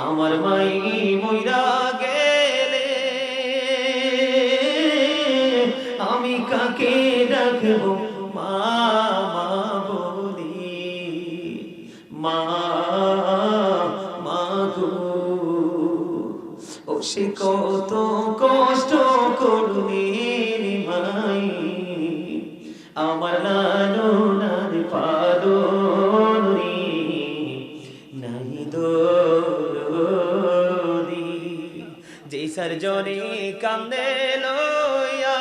আমার মাই মইরা গেলে আমি কাকে ডাকবো মা মা বলি মা মা গো ও সে কত কষ্ট করবে মাই আমার লালনার পালন রে নাই দোরি যেই সরজনে কান্দে লইয়া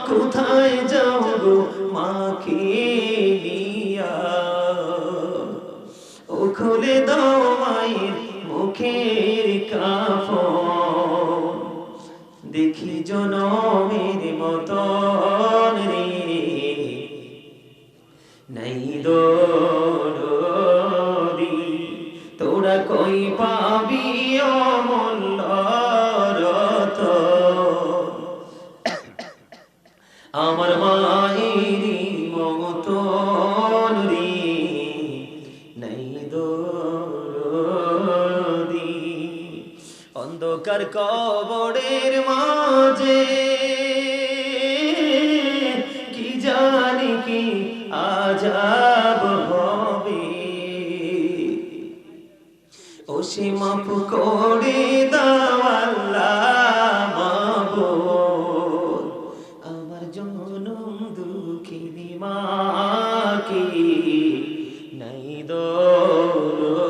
কোথায় যাও গো মাকে নিয়া ও খুলে দাও মায়ের মুখের কাফন দেখি জনমের মতন রে নাই দোরি তোরা কই পাবি অমূল্য রতন আমার মায়ের মতন রে নাই দোরি অন্ধকার কবরের মাঝে কি জানি কি আজাব হবে ও সে মাফ করে দাও আল্লাহ মাবুদ আমার জনম দুঃখিনী মাকে নাই দোরি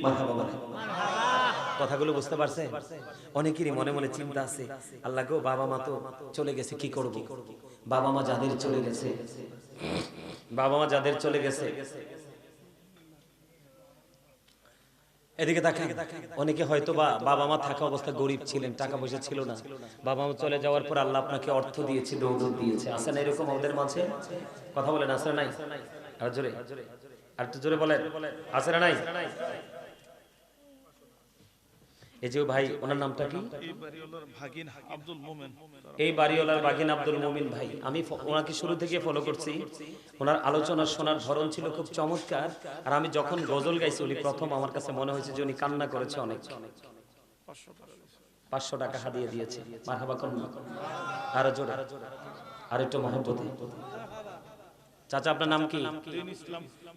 মারহাবা কথাগুলো বুঝতে পারছেন? অনেকেরই মনে মনে চিন্তা আছে, আল্লাহ গো বাবা মা তো চলে গেছে, কি করব? বাবা মা যাদের চলে গেছে, বাবা মা যাদের চলে গেছে, এদিকে তাকান। অনেকে হয়তো বাবা মা থাকা অবস্থা গরিব ছিলেন, টাকা পয়সা ছিল না, বাবা মা চলে যাওয়ার পর আল্লাহ আপনাকে অর্থ দিয়েছে, দৌলত দিয়েছে। আছে না এরকম আমাদের মাঝে? কথা বলেন, আছে না নাই? আর জোরে, আর একটু জোরে বলেন, আছে না নাই? এই যে ভাই, ওনার নামটা কি? এই বাড়িওয়ালার ভাগিন আব্দুল মুমিন ভাই। আমি ওনাকে শুরু থেকে ফলো করছি, ওনার আলোচনা শোনার ধরন ছিল খুব চমৎকার। আর আমি যখন গজল গাইছি উনি প্রথম, আমার কাছে মনে হয়েছে যে উনি কান্না করেছে অনেক। 500 টাকা হাদিয়া দিয়েছে। মারহাবা করুন আরো জোরে, আর একটু মহব্বতে। চাচা আপনার নাম কি?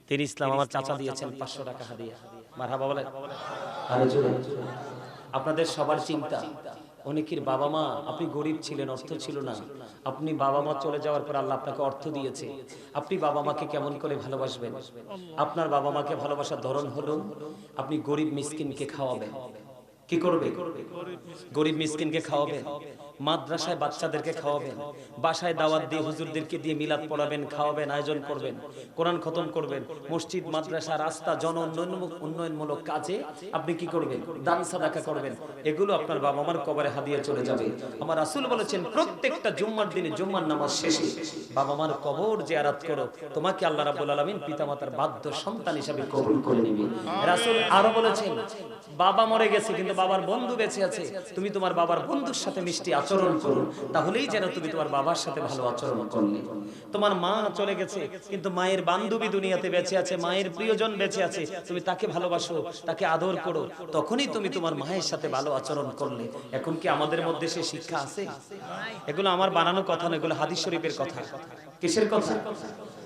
তিনি ইসলাম। আমার চাচা দিয়েছেন 500 টাকা হাদিয়া। মারহাবা বলেন আরো জোরে। আপনাদের সবার চিন্তা, অনেকের বাবা মা, আপনি গরিব ছিলেন, অর্থ ছিল না, আপনি বাবা মা চলে যাওয়ার পর আল্লাহ আপনাকে অর্থ দিয়েছে, আপনি বাবা মাকে কেমন করে ভালোবাসবেন? আপনার বাবা মাকে ভালোবাসার ধরন হলো আপনি গরিব মিসকিনকে খাওয়াবেন। কি করবে? গরিব মিসকিনকে খাওয়াবেন, মাদ্রাসায় বাচ্চাদেরকে খাওয়াবেন, বাসায় দাওয়াত দিয়ে হুজুরদেরকে দিয়ে মিলাদ পড়াবেন, খাওয়াবেন, আয়োজন করবেন, কোরআন খতম করবেন, মসজিদ মাদ্রাসা রাস্তা জন উন্নয়নমূলক কাজে আপনি কি করবেন? দান সাদাকা করবেন। এগুলো আপনার বাবা মার কবরে হাদিয়া চলে যাবে। আমার রাসূল বলেছেন প্রত্যেকটা জুম্মার দিনে জুম্মার নামাজ শেষে বাবা মার কবর জিয়ারত করো, তোমাকে আল্লাহ রাব্বুল আলামিন পিতামাতার বাধ্য সন্তান হিসেবে কবুল করে নেবে। রাসূল আরো বলেছেন বাবা মরে গেছে কিন্তু বাবার বন্ধু বেঁচে আছে, তুমি তোমার বাবার বন্ধুর সাথে মিষ্টি আচরণ করো, তাহলেই যেন তুমি তোমার বাবার সাথে ভালো আচরণ করলে। তোমার মা চলে গেছে কিন্তু মায়ের বান্ধবী দুনিয়াতে বেঁচে আছে, মায়ের প্রিয়জন বেঁচে আছে, তুমি তাকে ভালোবাসো, তাকে আদর করো, তখনই তুমি তোমার মায়ের সাথে ভালো আচরণ করলে। এখন কি আমাদের মধ্যে সে শিক্ষা আছে? এগুলো আমার বানানো কথা না, এগুলো হাদিস শরীফের কথা। কিসের কথা?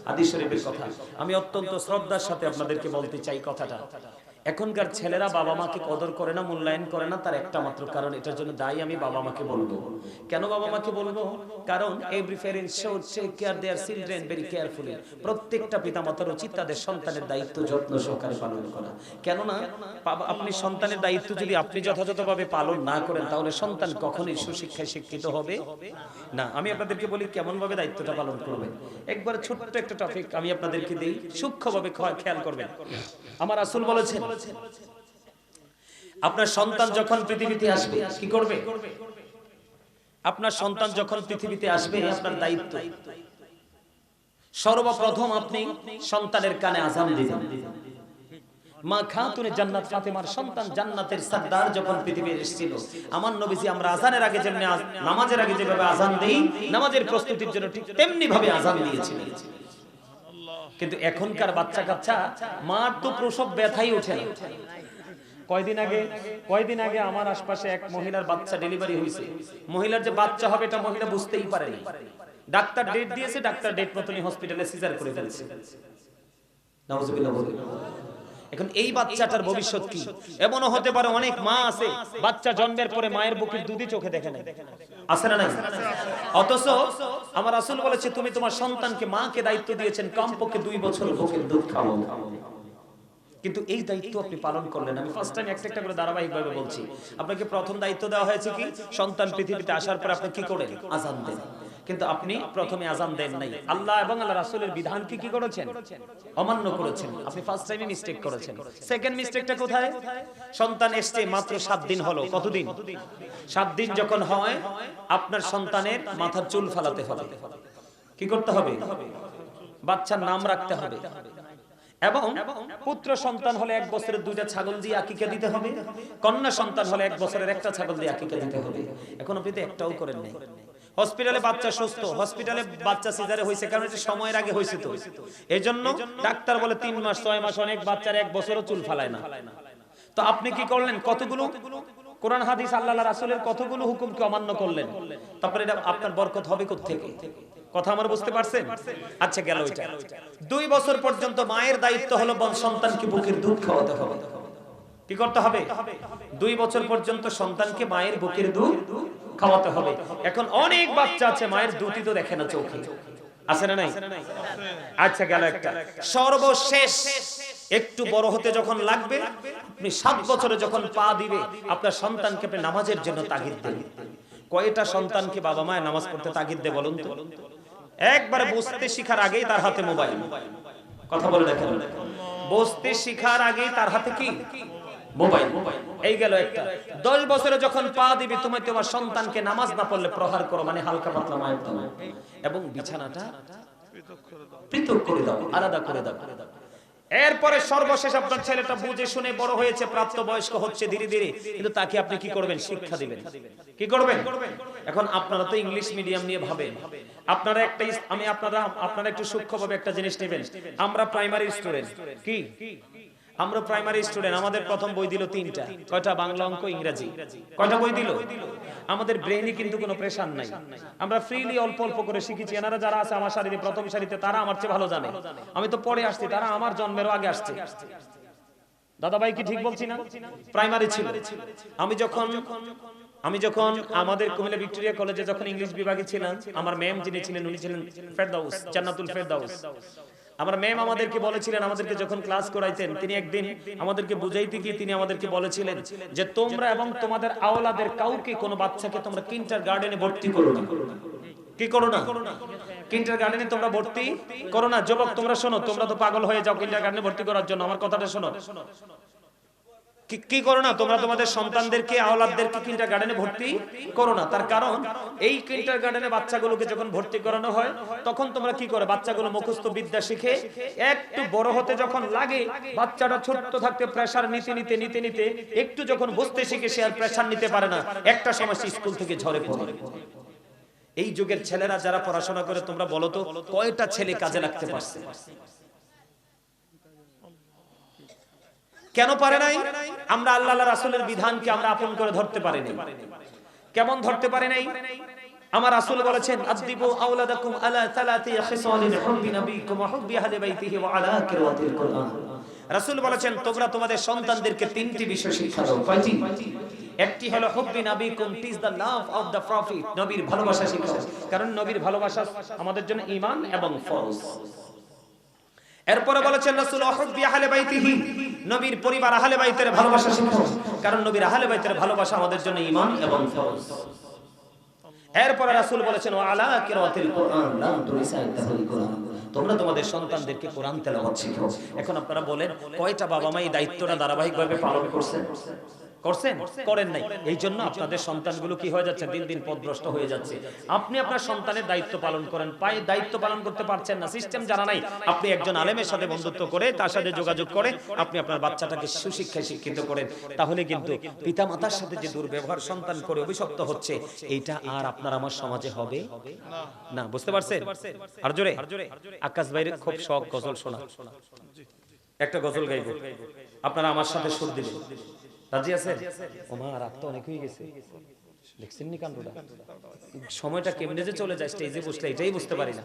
হাদিস শরীফের কথা। আমি অত্যন্ত শ্রদ্ধার সাথে আপনাদেরকে বলতে চাই কথাটা। এখনকার ছেলেরা বাবা মাকে কদর করে না, মূল্যায়ন করে না, তার একটা মাত্র কারণ, এটার জন্য দায়ী আমি বাবা মাকে বলবো। কেন বাবা মাকে বলবো? কারণ every parent should take care their children very carefully. প্রত্যেকটা পিতামাতার উচিত তাদের সন্তানের দায়িত্ব যত্ন সহকারে পালন করা। কেন না, আপনি সন্তানের দায়িত্ব যদি আপনি যথাযথভাবে পালন না করেন তাহলে সন্তান কখনোই সুশিক্ষায় শিক্ষিত হবে না। আমি আপনাদেরকে বলি কেমন ভাবে দায়িত্বটা পালন করবেন। একবার ছোট্ট একটা টপিক আমি আপনাদেরকে দেই, সূক্ষ্মভাবে খেয়াল করবেন। আমার রাসূল বলেছেন আপনার সন্তান যখন পৃথিবীতে আসবে কি করবে? আপনার সন্তান যখন পৃথিবীতে আসবে আপনার দায়িত্ব সর্বপ্রথম আপনি সন্তানের কানে আযান দিবেন। মা খাতুনে জান্নাত ফাতেমার সন্তান জান্নাতের সরদার যখন পৃথিবীতে এসেছিল, আমার নবীজি আমরা আজানের আগে যেমনি নামাজের আগে যেভাবে আজান দেই, নামাজের প্রস্তুতির জন্য ঠিক তেমনি ভাবে আজান দিয়েছিলেন। কিন্তু এখনকার বাচ্চা কাচ্চা মার তো প্রসব ব্যথাই ওঠে না। কয়দিন আগে আমার আশপাশে এক মহিলার বাচ্চা ডেলিভারি হয়েছে। মহিলার যে বাচ্চা হবে এটা মহিলা বুঝতেই পারেনি। ডাক্তার ডেট দিয়েছে, ডাক্তার ডেট মতনই হসপিটালে সিজার করে ফেলেছে। নাউজুবিল্লাহ। এখন এই বাচ্চাটার ভবিষ্যৎ কি? এমনও হতে পারে অনেক মা আছে বাচ্চা জন্মের পরে মায়ের বুকের দুধই চোখে দেখে না, আছে না নাই? অথচ আমার রাসূল বলেছে তুমি তোমার সন্তানকে, মাকে দায়িত্ব দিয়েছেন কমপক্ষে 2 বছর বুকের দুধ খাওয়াও। কিন্তু এই দায়িত্ব আপনি পালন করলেন। আমি ফার্স্ট টাইম একটা করে ধারাবাহিকভাবে বলছি। আপনাকে প্রথম দায়িত্ব দেওয়া হয়েছে কি? সন্তান পৃথিবীতে আসার পর আপনি কি করেন? আযান দেন। কিন্তু আপনি প্রথমে আযান দেন নাই, আল্লাহ এবং আল্লাহ রাসূলের বিধানকে কি করেছেন? অমান্য করেছেন। আপনি ফার্স্ট টাইমে মিস্টেক করেছেন। সেকেন্ড মিস্টেকটা কোথায়? সন্তান এসছে মাত্র 7 দিন হলো। কতদিন? 7 দিন যখন হয় আপনার সন্তানের মাথার চুল ফালাতে হবে। কি করতে হবে? বাচ্চার নাম রাখতে হবে। এবং পুত্র সন্তান হলে 1 বছরের 2টা ছাগল দিয়ে আকিকা দিতে হবে। কন্যা সন্তান হলে 1 বছরের 1টা ছাগল দিয়ে আকিকা দিতে হবে। এখন আপনি তো একটাও করেন নাই। হসপিটালে বাচ্চা সুস্থ, হসপিটালে বাচ্চা সিজারে হয়েছে, কারণ এটা সময়ের আগে হয়েছে। তো এজন্য ডাক্তার বলে 3 মাস 6 মাস, অনেক বাচ্চার 1 বছরও চুল ফালায় না। তো আপনি কি করলেন? কতগুলো কোরআন হাদিস আল্লাহ রাসূলের কতগুলো হুকুমকে অমান্য করলেন। তারপরে এটা আপনার বরকত হবে কোত্থেকে? কথা আমার বুঝতে পারছেন? আচ্ছা গেল এটা। 2 বছর পর্যন্ত মায়ের দায়িত্ব হলো সন্তানকে বুকের দুধ খাওয়াতে হবে। কি করতে হবে? 2 বছর পর্যন্ত সন্তানকে মায়ের বুকের দুধ খাওয়াতে হবে। এখন অনেক বাচ্চা আছে মায়ের দুধই তো দেখে না চোখে, আছে না নাই? আচ্ছা গেল একটা। সর্বশেষ একটু বড় হতে যখন লাগবে, আপনি 7 বছরে যখন পা দিবে, আপনার সন্তানকে আপনি নামাজের জন্য তাগিদ দেন। কয়টা সন্তানকে বাবা মায়ের নামাজ পড়তে তাগিদ দেয় বলুন তো? একবারে বসতে শিখার আগেই তার হাতে মোবাইল। কথা বলে দেখেন, বসতে শিখার আগেই তার হাতে কি? মোবাইল। এই গেল একটা। 10 বছরে যখন পা দিবি, তুমি তোমার সন্তানকে নামাজ না পড়লে প্রহার করো, মানে হালকা পাতলা মায়ের দাও, এবং বিছানাটা পৃথক করে দাও, আলাদা করে দাও। এরপরে সর্বশেষ আপনার ছেলেটা বুঝে শুনে বড় হয়েছে, প্রাপ্ত বয়স্ক হচ্ছে ধীরে ধীরে, কিন্তু তাকে আপনি কি করবেন? শিক্ষা দিবেন। কি করবেন? এখন আপনারা তো ইংলিশ মিডিয়াম নিয়ে ভাবেন। আপনারা একটা আপনারা একটু সূক্ষ্মভাবে একটা জিনিস নেবেন। আমরা প্রাইমারি স্টুডেন্ট। কি আমরা প্রাইমারি স্টুডেন্ট। আমাদের প্রথম বই দিল 3টা। কয়টা? বাংলা, অঙ্ক, ইংরেজি। কয়টা বই দিল? আমাদের ব্রেইনে কিন্তু কোনো প্রেশার নাই। আমরা ফ্রিলি অল্প অল্প করে শিখেছি। এনারা যারা আছে আমার সারিতে, প্রথম সারিতে, তারা আমার চেয়ে ভালো জানে। আমি তো পরে আসছি, তারা আমার জন্মেরও আগে আসছে। দাদা ভাই কি ঠিক বলছি না? প্রাইমারি ছিল। আমি যখন আমাদের কুমিল্লা ভিক্টোরিয়া কলেজে যখন ইংলিশ বিভাগে ছিলাম, আমার ম্যাম যিনি ছিলেন, উনি ছিলেন ফেরদাউস, জান্নাতুল ফেরদাউস। আমার ম্যাম আমাদেরকে বলেছিলেন, আমাদেরকে যখন ক্লাস করাইতেন, তিনি একদিন আমাদেরকে বুঝাইতে গিয়ে তিনি আমাদেরকে বলেছিলেন যে তোমরা এবং তোমাদের আওলাদের কাউকে, কোনো বাচ্চাকে তোমরা কিন্ডারগার্টেনে ভর্তি করো না। কি করো না? কিন্ডারগার্টেনে তোমরা ভর্তি করো না। যুবক তোমরা শোনো, তোমরা তো পাগল হয়ে যাও কিন্ডারগার্টেনে ভর্তি করার জন্য। আমার কথাটা শোনো। কি করো না? তোমরা তোমাদের সন্তানদেরকে, আওলাদদেরকে কিন্ডারগার্টেনে ভর্তি করো না। তার কারণ এই কিন্ডারগার্টেনে বাচ্চাগুলোকে যখন ভর্তি করানো হয়, তখন তোমরা কি করে? বাচ্চাগুলো মুখস্থ বিদ্যা শিখে একটু বড় হতে যখন লাগে, বাচ্চাটা ছোট্ট থাকতে প্রেসার নিতে নিতে নিতে নিতে একটু যখন বসতে শিখে, সে আর প্রেসার নিতে পারে না। একটা সময় স্কুল থেকে ঝরে পড়ে। এই যুগের ছেলেরা যারা পড়াশোনা করে, তোমরা বলো তো কয়টা ছেলে কাজে লাগতে পারছে? কেন পারে নাই? আমরা আল্লাহ রাসূলের বিধানকে আমরা আপন করে ধরতে পারি নাই। কেমন ধরতে পারি নাই? আমার রাসূল বলেছেন, আদিবু আওলাদাকুম আলা সালাতি খিসালিন হুব্বি নবীকুম ওয়া হুব্বি আহলি বাইতিহি ওয়া আলা কিরাতিল কুরআন। রাসূল বলেছেন, তোমরা তোমাদের সন্তানদেরকে 3টি বিষয় শিক্ষা দাও। কয়টি? একটি হলো হুব্বি নবীকুম, teach the love of the prophet, নবীর ভালোবাসা শিখাও। কারণ নবীর ভালোবাসা আমাদের জন্য ঈমান এবং ফরজ। এরপরে বলেছেন রাসূল, হুব্বি আহলি বাইতিহি, নবীর পরিবার আহলে বাইতের ভালোবাসা শিখাও। কারণ নবীর আহলে বাইতের ভালোবাসা আমাদের জন্য ঈমান এবং ফরজ। এরপরে রাসূল বলেছেন, ওয়া আলা কিরাতিল কুরআন লা তুরিসাইতাহুল কুরআন, তোমরা তোমাদের সন্তানদেরকে কোরআন তেলাওয়াত শিখাও। এখন আপনারা বলেন, কয়টা বাবা মা এই দায়িত্বটা ধারাবাহিকভাবে পালন করছেন? করছেন? করেন নাই। এই জন্য আপনাদের সন্তানগুলো কি হয়ে যাচ্ছে, দিন দিন পথভ্রষ্ট হয়ে যাচ্ছে। আপনি আপনার সন্তানের দায়িত্ব পালন করেন, দায়িত্ব পালন করতে পারছেন না, সিস্টেম জানা নাই, আপনি একজন আলেমের সাথে বন্ধুত্ব করে তার সাথে যোগাযোগ করে আপনি আপনার বাচ্চাটাকে সুশিক্ষায় শিক্ষিত করেন, তাহলে কিন্তু পিতামাতার সাথে যে দুর্ব্যবহার সন্তান করে অভিশপ্ত হচ্ছে, এইটা আর আপনার আমার সমাজে হবে না। বুঝতে পারছেন? আর জোরে। আকাশ ভাইয়ের খুব শখ গজল শোনা, একটা গজল গাইব, আপনারা আমার সাথে সুর দিবেন। রাজি আছেন? ওমা রাত তো অনেক হয়ে গেছে, দেখছেন নি কাণ্ডটা, সময়টা কেমনে যে চলে যায় স্টেজে বসলে এটাই বুঝতে পারি না।